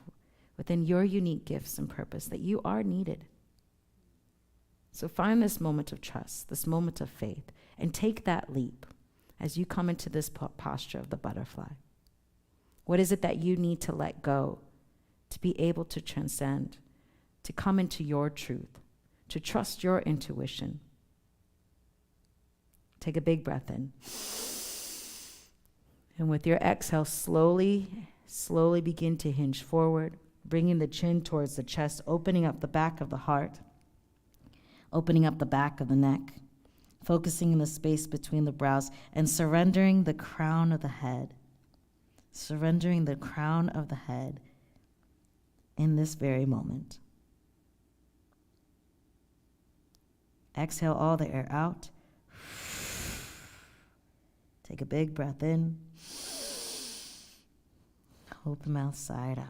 [SPEAKER 1] within your unique gifts and purpose, that you are needed. So find this moment of trust, this moment of faith, and take that leap as you come into this posture of the butterfly. What is it that you need to let go to be able to transcend, to come into your truth, to trust your intuition? Take a big breath in. And with your exhale, slowly begin to hinge forward, bringing the chin towards the chest, opening up the back of the heart, opening up the back of the neck, focusing in the space between the brows, and surrendering the crown of the head. Surrendering the crown of the head in this very moment. Exhale all the air out. Take a big breath in. Open mouth side out.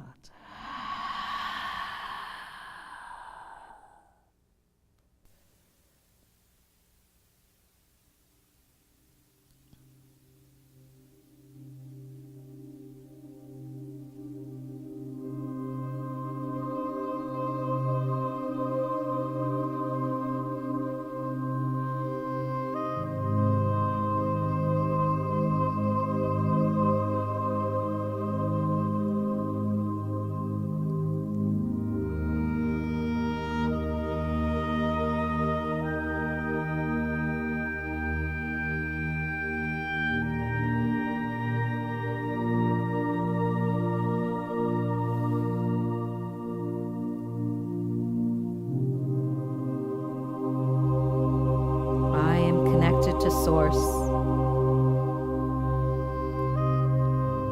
[SPEAKER 1] To source,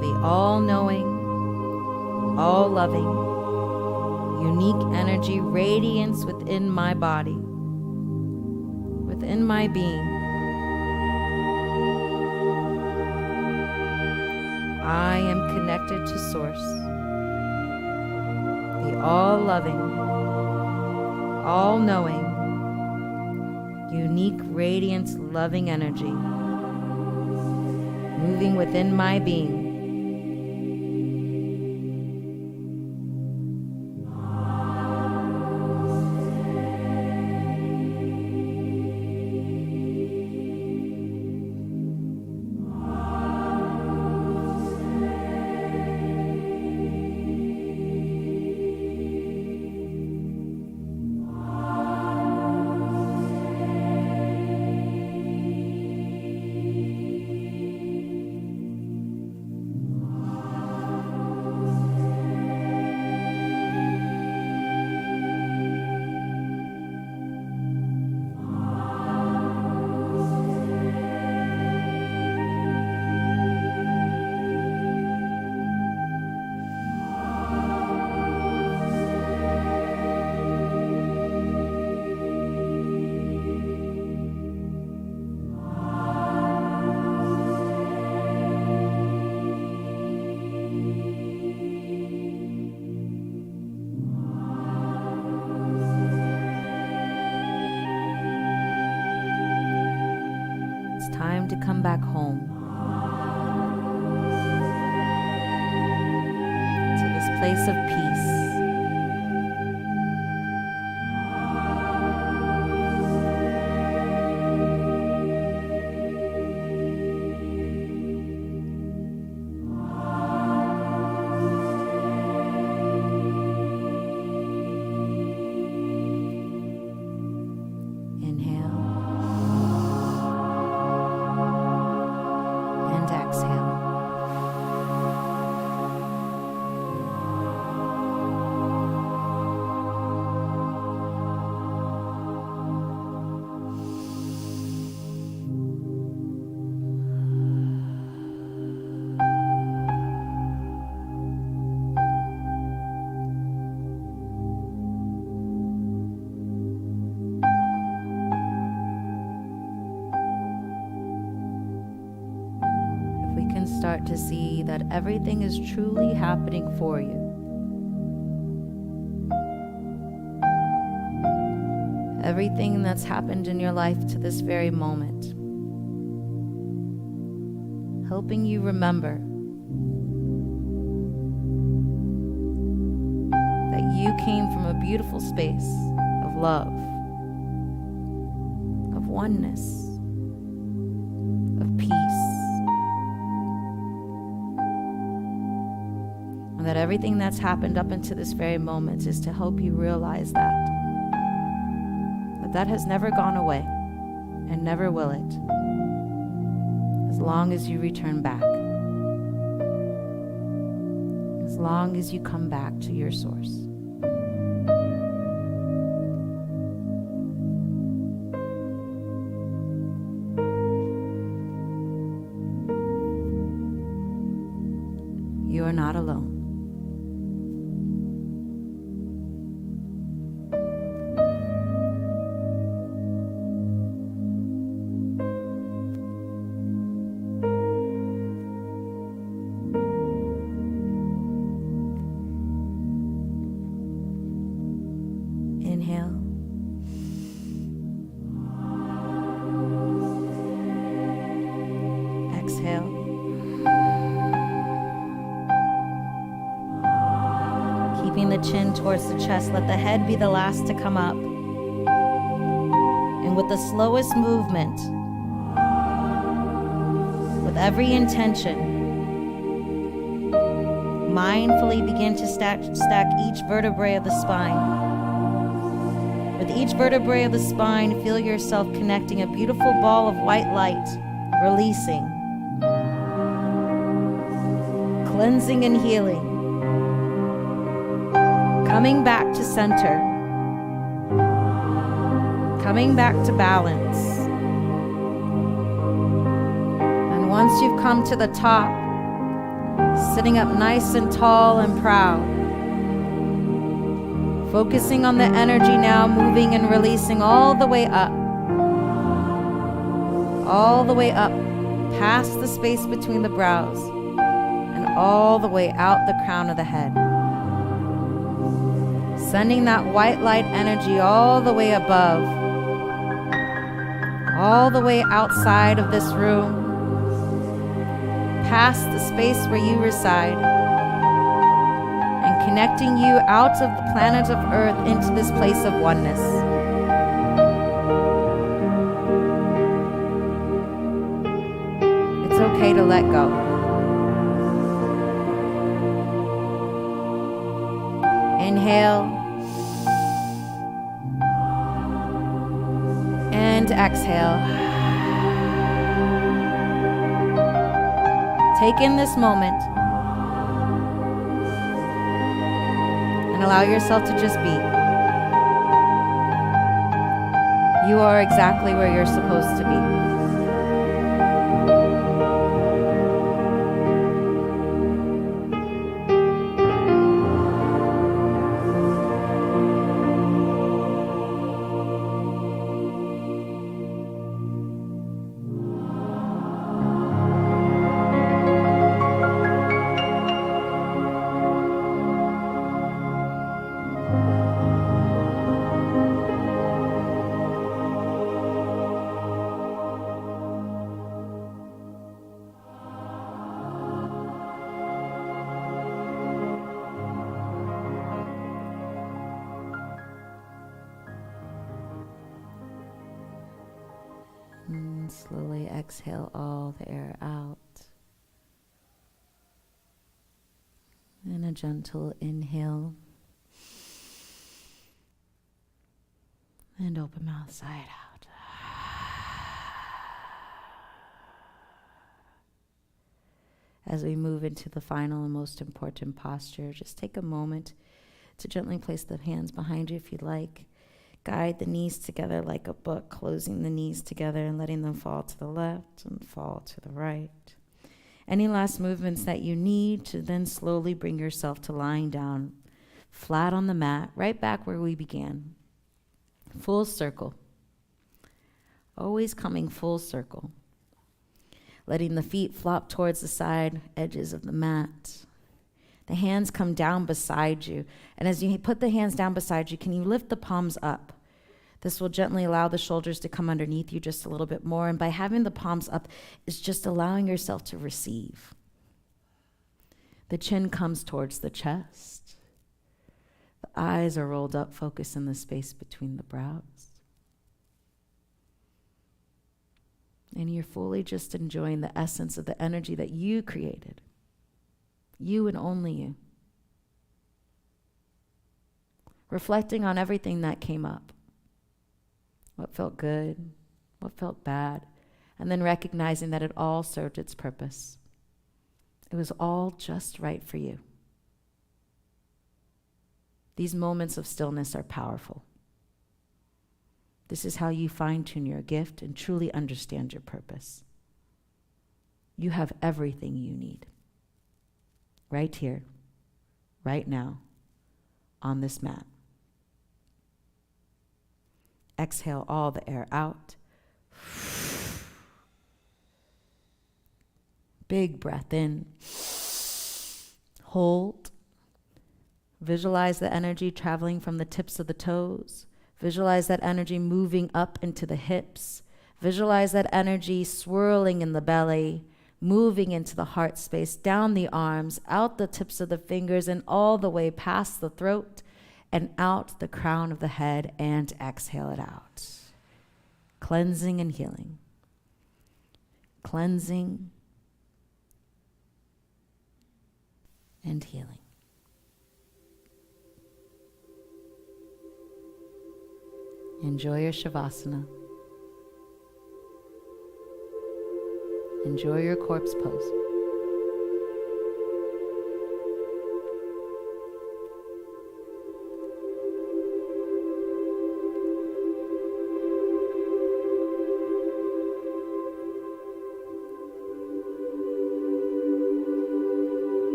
[SPEAKER 1] the all-knowing, all-loving, unique energy radiance within my body, within my being. I am connected to Source, the all-loving, all-knowing, unique, radiant, loving energy moving within my being. to come back home to this place of peace. Start to see that everything is truly happening for you. Everything that's happened in your life to this very moment, helping you remember that you came from a beautiful space of love, of oneness, of peace. That everything that's happened up until this very moment is to help you realize that has never gone away and never will it, as long as you return back, as long as you come back to your source. You are not alone. Inhale. Exhale. Keeping the chin towards the chest, let the head be the last to come up. And with the slowest movement, with every intention, mindfully begin to stack each vertebrae of the spine. With each vertebrae of the spine, feel yourself connecting a beautiful ball of white light, releasing, cleansing and healing, coming back to center, coming back to balance. And once you've come to the top, sitting up nice and tall and proud, focusing on the energy now, moving and releasing all the way up, past the space between the brows, and all the way out the crown of the head. Sending that white light energy all the way above, all the way outside of this room, past the space where you reside, and connecting you out of the planet of Earth into this place of oneness. It's okay to let go. Inhale and exhale. Take in this moment and allow yourself to just be. You are exactly where you're supposed to be. Slowly exhale all the air out. And a gentle inhale. And open mouth side out. As we move into the final and most important posture, just take a moment to gently place the hands behind you if you'd like. Guide the knees together like a book, closing the knees together and letting them fall to the left and fall to the right. Any last movements that you need to then slowly bring yourself to lying down flat on the mat, right back where we began. Full circle. Always coming full circle. Letting the feet flop towards the side edges of the mat. The hands come down beside you. And as you put the hands down beside you, can you lift the palms up? This will gently allow the shoulders to come underneath you just a little bit more. And by having the palms up, it's just allowing yourself to receive. The chin comes towards the chest. The eyes are rolled up, focus in the space between the brows. And you're fully just enjoying the essence of the energy that you created. You and only you. Reflecting on everything that came up. What felt good, what felt bad, and then recognizing that it all served its purpose. It was all just right for you. These moments of stillness are powerful. This is how you fine-tune your gift and truly understand your purpose. You have everything you need. Right here, right now, on this mat. Exhale all the air out. Big breath in. Hold. Visualize the energy traveling from the tips of the toes. Visualize that energy moving up into the hips. Visualize that energy swirling in the belly, moving into the heart space, down the arms, out the tips of the fingers, and all the way past the throat and out the crown of the head, and exhale it out. Cleansing and healing. Cleansing and healing. Enjoy your Shavasana. Enjoy your corpse pose.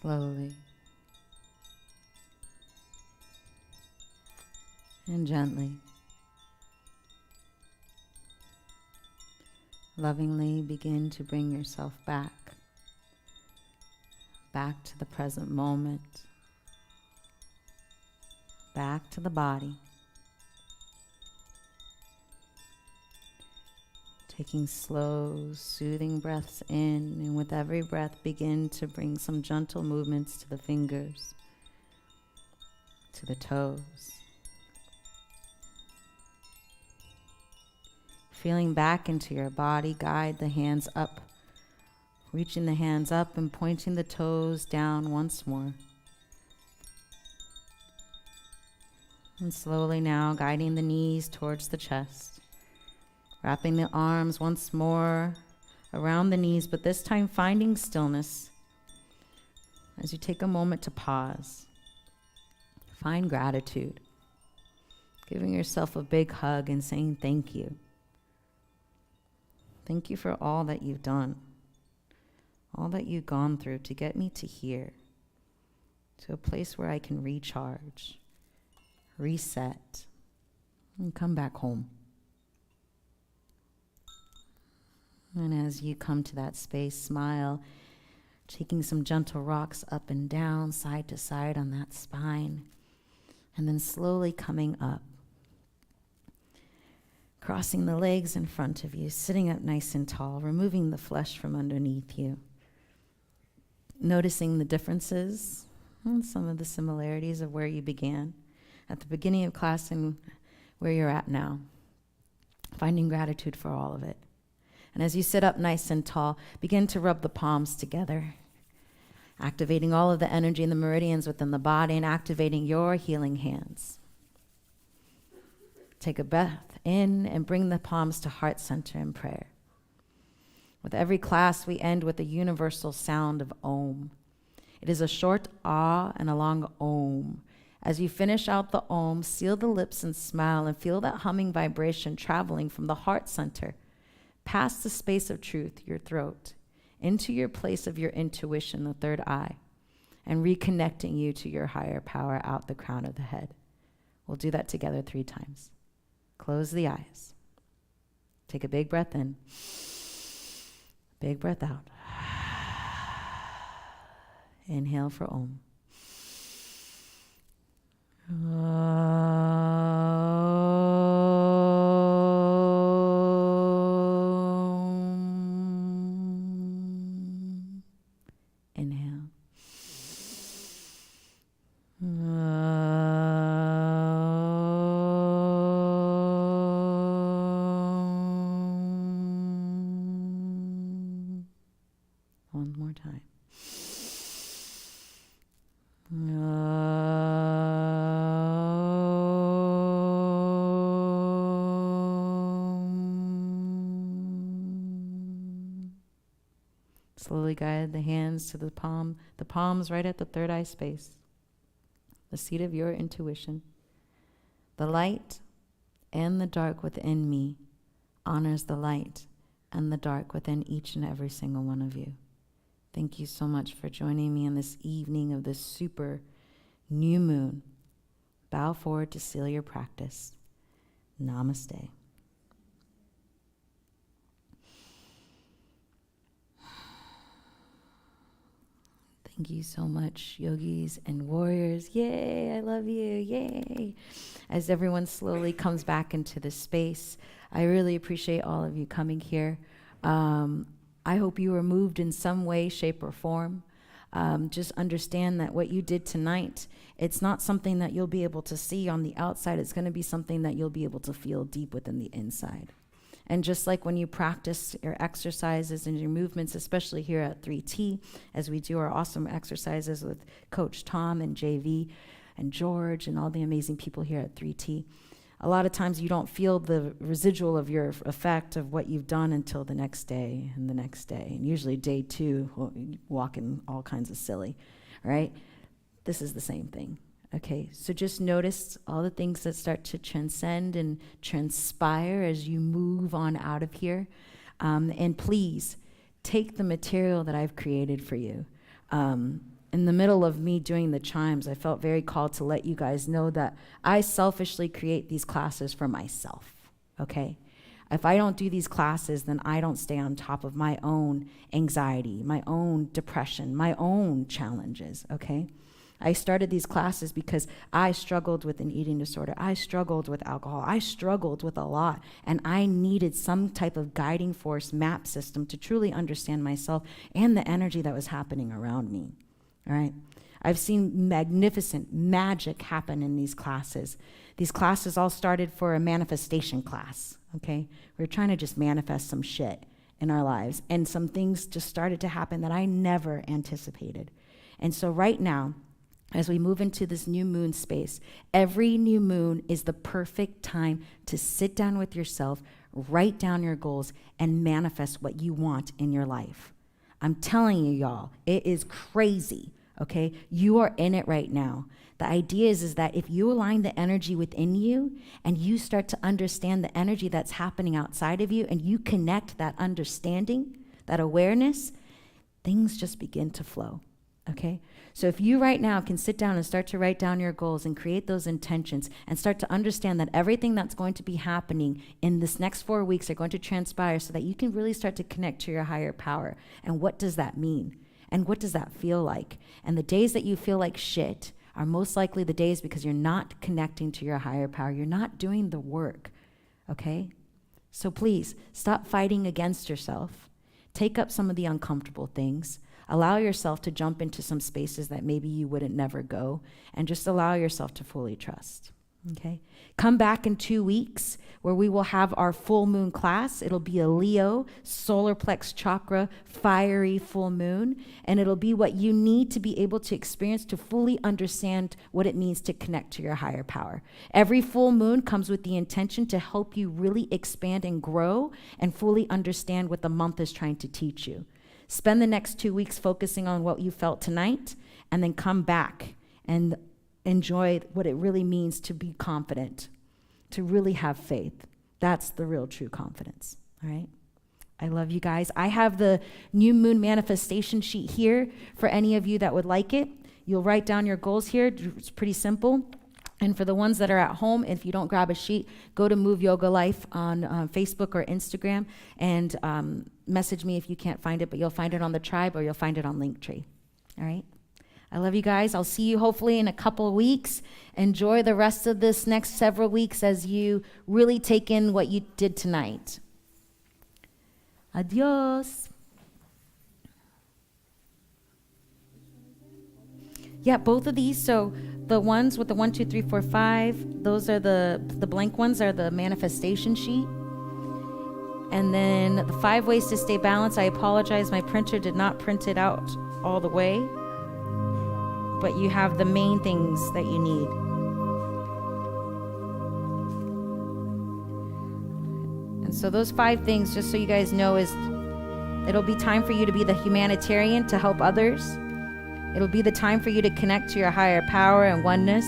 [SPEAKER 1] Slowly and gently, lovingly begin to bring yourself back to the present moment, back to the body. Taking slow, soothing breaths in, and with every breath begin to bring some gentle movements to the fingers, to the toes. Feeling back into your body, guide the hands up, reaching the hands up and pointing the toes down once more. And slowly now guiding the knees towards the chest. Wrapping the arms once more around the knees, but this time finding stillness as you take a moment to pause. Find gratitude. Giving yourself a big hug and saying thank you. Thank you for all that you've done, all that you've gone through to get me to here, to a place where I can recharge, reset, and come back home. And as you come to that space, smile, taking some gentle rocks up and down, side to side on that spine, and then slowly coming up, crossing the legs in front of you, sitting up nice and tall, removing the flesh from underneath you, noticing the differences and some of the similarities of where you began at the beginning of class and where you're at now, finding gratitude for all of it. And as you sit up nice and tall, begin to rub the palms together, activating all of the energy in the meridians within the body and activating your healing hands. Take a breath in and bring the palms to heart center in prayer. With every class, we end with the universal sound of Om. It is a short ah and a long Om. As you finish out the Om, seal the lips and smile and feel that humming vibration traveling from the heart center past the space of truth, your throat, into your place of your intuition, the third eye, and reconnecting you to your higher power out the crown of the head. We'll do that together 3 times. Close the eyes. Take a big breath in. Big breath out. Inhale for Om. Inhale. One more time. Slowly guide the hands to the palms right at the third eye space, the seat of your intuition. The light and the dark within me honors the light and the dark within each and every single one of you. Thank you so much for joining me on this evening of this super new moon. Bow forward to seal your practice. Namaste. Thank you so much, yogis and warriors. Yay, I love you. Yay. As everyone slowly comes back into this space, I really appreciate all of you coming here. I hope you were moved in some way, shape, or form. Just understand that what you did tonight, it's not something that you'll be able to see on the outside. It's going to be something that you'll be able to feel deep within the inside. And just like when you practice your exercises and your movements, especially here at 3T, as we do our awesome exercises with Coach Tom and JV and George and all the amazing people here at 3T, a lot of times you don't feel the residual of your effect of what you've done until the next day and the next day. And usually day 2, walking all kinds of silly, right? This is the same thing. Okay, so just notice all the things that start to transcend and transpire as you move on out of here. And please take the material that I've created for you. in the middle of me doing the chimes, I felt very called to let you guys know that I selfishly create these classes for myself, okay? If I don't do these classes, then I don't stay on top of my own anxiety, my own depression, my own challenges, okay? I started these classes because I struggled with an eating disorder. I struggled with alcohol. I struggled with a lot. And I needed some type of guiding force map system to truly understand myself and the energy that was happening around me, all right? I've seen magnificent magic happen in these classes. These classes all started for a manifestation class, okay? We were trying to just manifest some shit in our lives. And some things just started to happen that I never anticipated. And so right now, as we move into this new moon space, every new moon is the perfect time to sit down with yourself, write down your goals, and manifest what you want in your life. I'm telling you, y'all, it is crazy, okay? You are in it right now. The idea is that if you align the energy within you and you start to understand the energy that's happening outside of you and you connect that understanding, that awareness, things just begin to flow, okay? So if you right now can sit down and start to write down your goals and create those intentions and start to understand that everything that's going to be happening in this next 4 weeks are going to transpire so that you can really start to connect to your higher power. And what does that mean? And what does that feel like? And the days that you feel like shit are most likely the days because you're not connecting to your higher power. You're not doing the work, okay? So please, stop fighting against yourself. Take up some of the uncomfortable things. Allow yourself to jump into some spaces that maybe you wouldn't never go, and just allow yourself to fully trust, okay? Come back in 2 weeks where we will have our full moon class. It'll be a Leo, solar plex chakra, fiery full moon, and it'll be what you need to be able to experience to fully understand what it means to connect to your higher power. Every full moon comes with the intention to help you really expand and grow and fully understand what the month is trying to teach you. Spend the next 2 weeks focusing on what you felt tonight, and then come back and enjoy what it really means to be confident, to really have faith. That's the real true confidence, all right? I love you guys. I have the new moon manifestation sheet here for any of you that would like it. You'll write down your goals here. It's pretty simple. And for the ones that are at home, if you don't grab a sheet, go to Move Yoga Life on Facebook or Instagram and message me if you can't find it, but you'll find it on the tribe or you'll find it on Linktree. All right? I love you guys. I'll see you hopefully in a couple of weeks. Enjoy the rest of this next several weeks as you really take in what you did tonight. Adios. Yeah, both of these. So the ones with the 1, 2, 3, 4, 5, those are the blank ones are the manifestation sheet. And then the 5 ways to stay balanced. I apologize, my printer did not print it out all the way. But you have the main things that you need. And so those 5 things, just so you guys know, is it'll be time for you to be the humanitarian to help others. It'll be the time for you to connect to your higher power and oneness,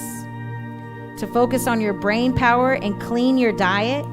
[SPEAKER 1] to focus on your brain power and clean your diet,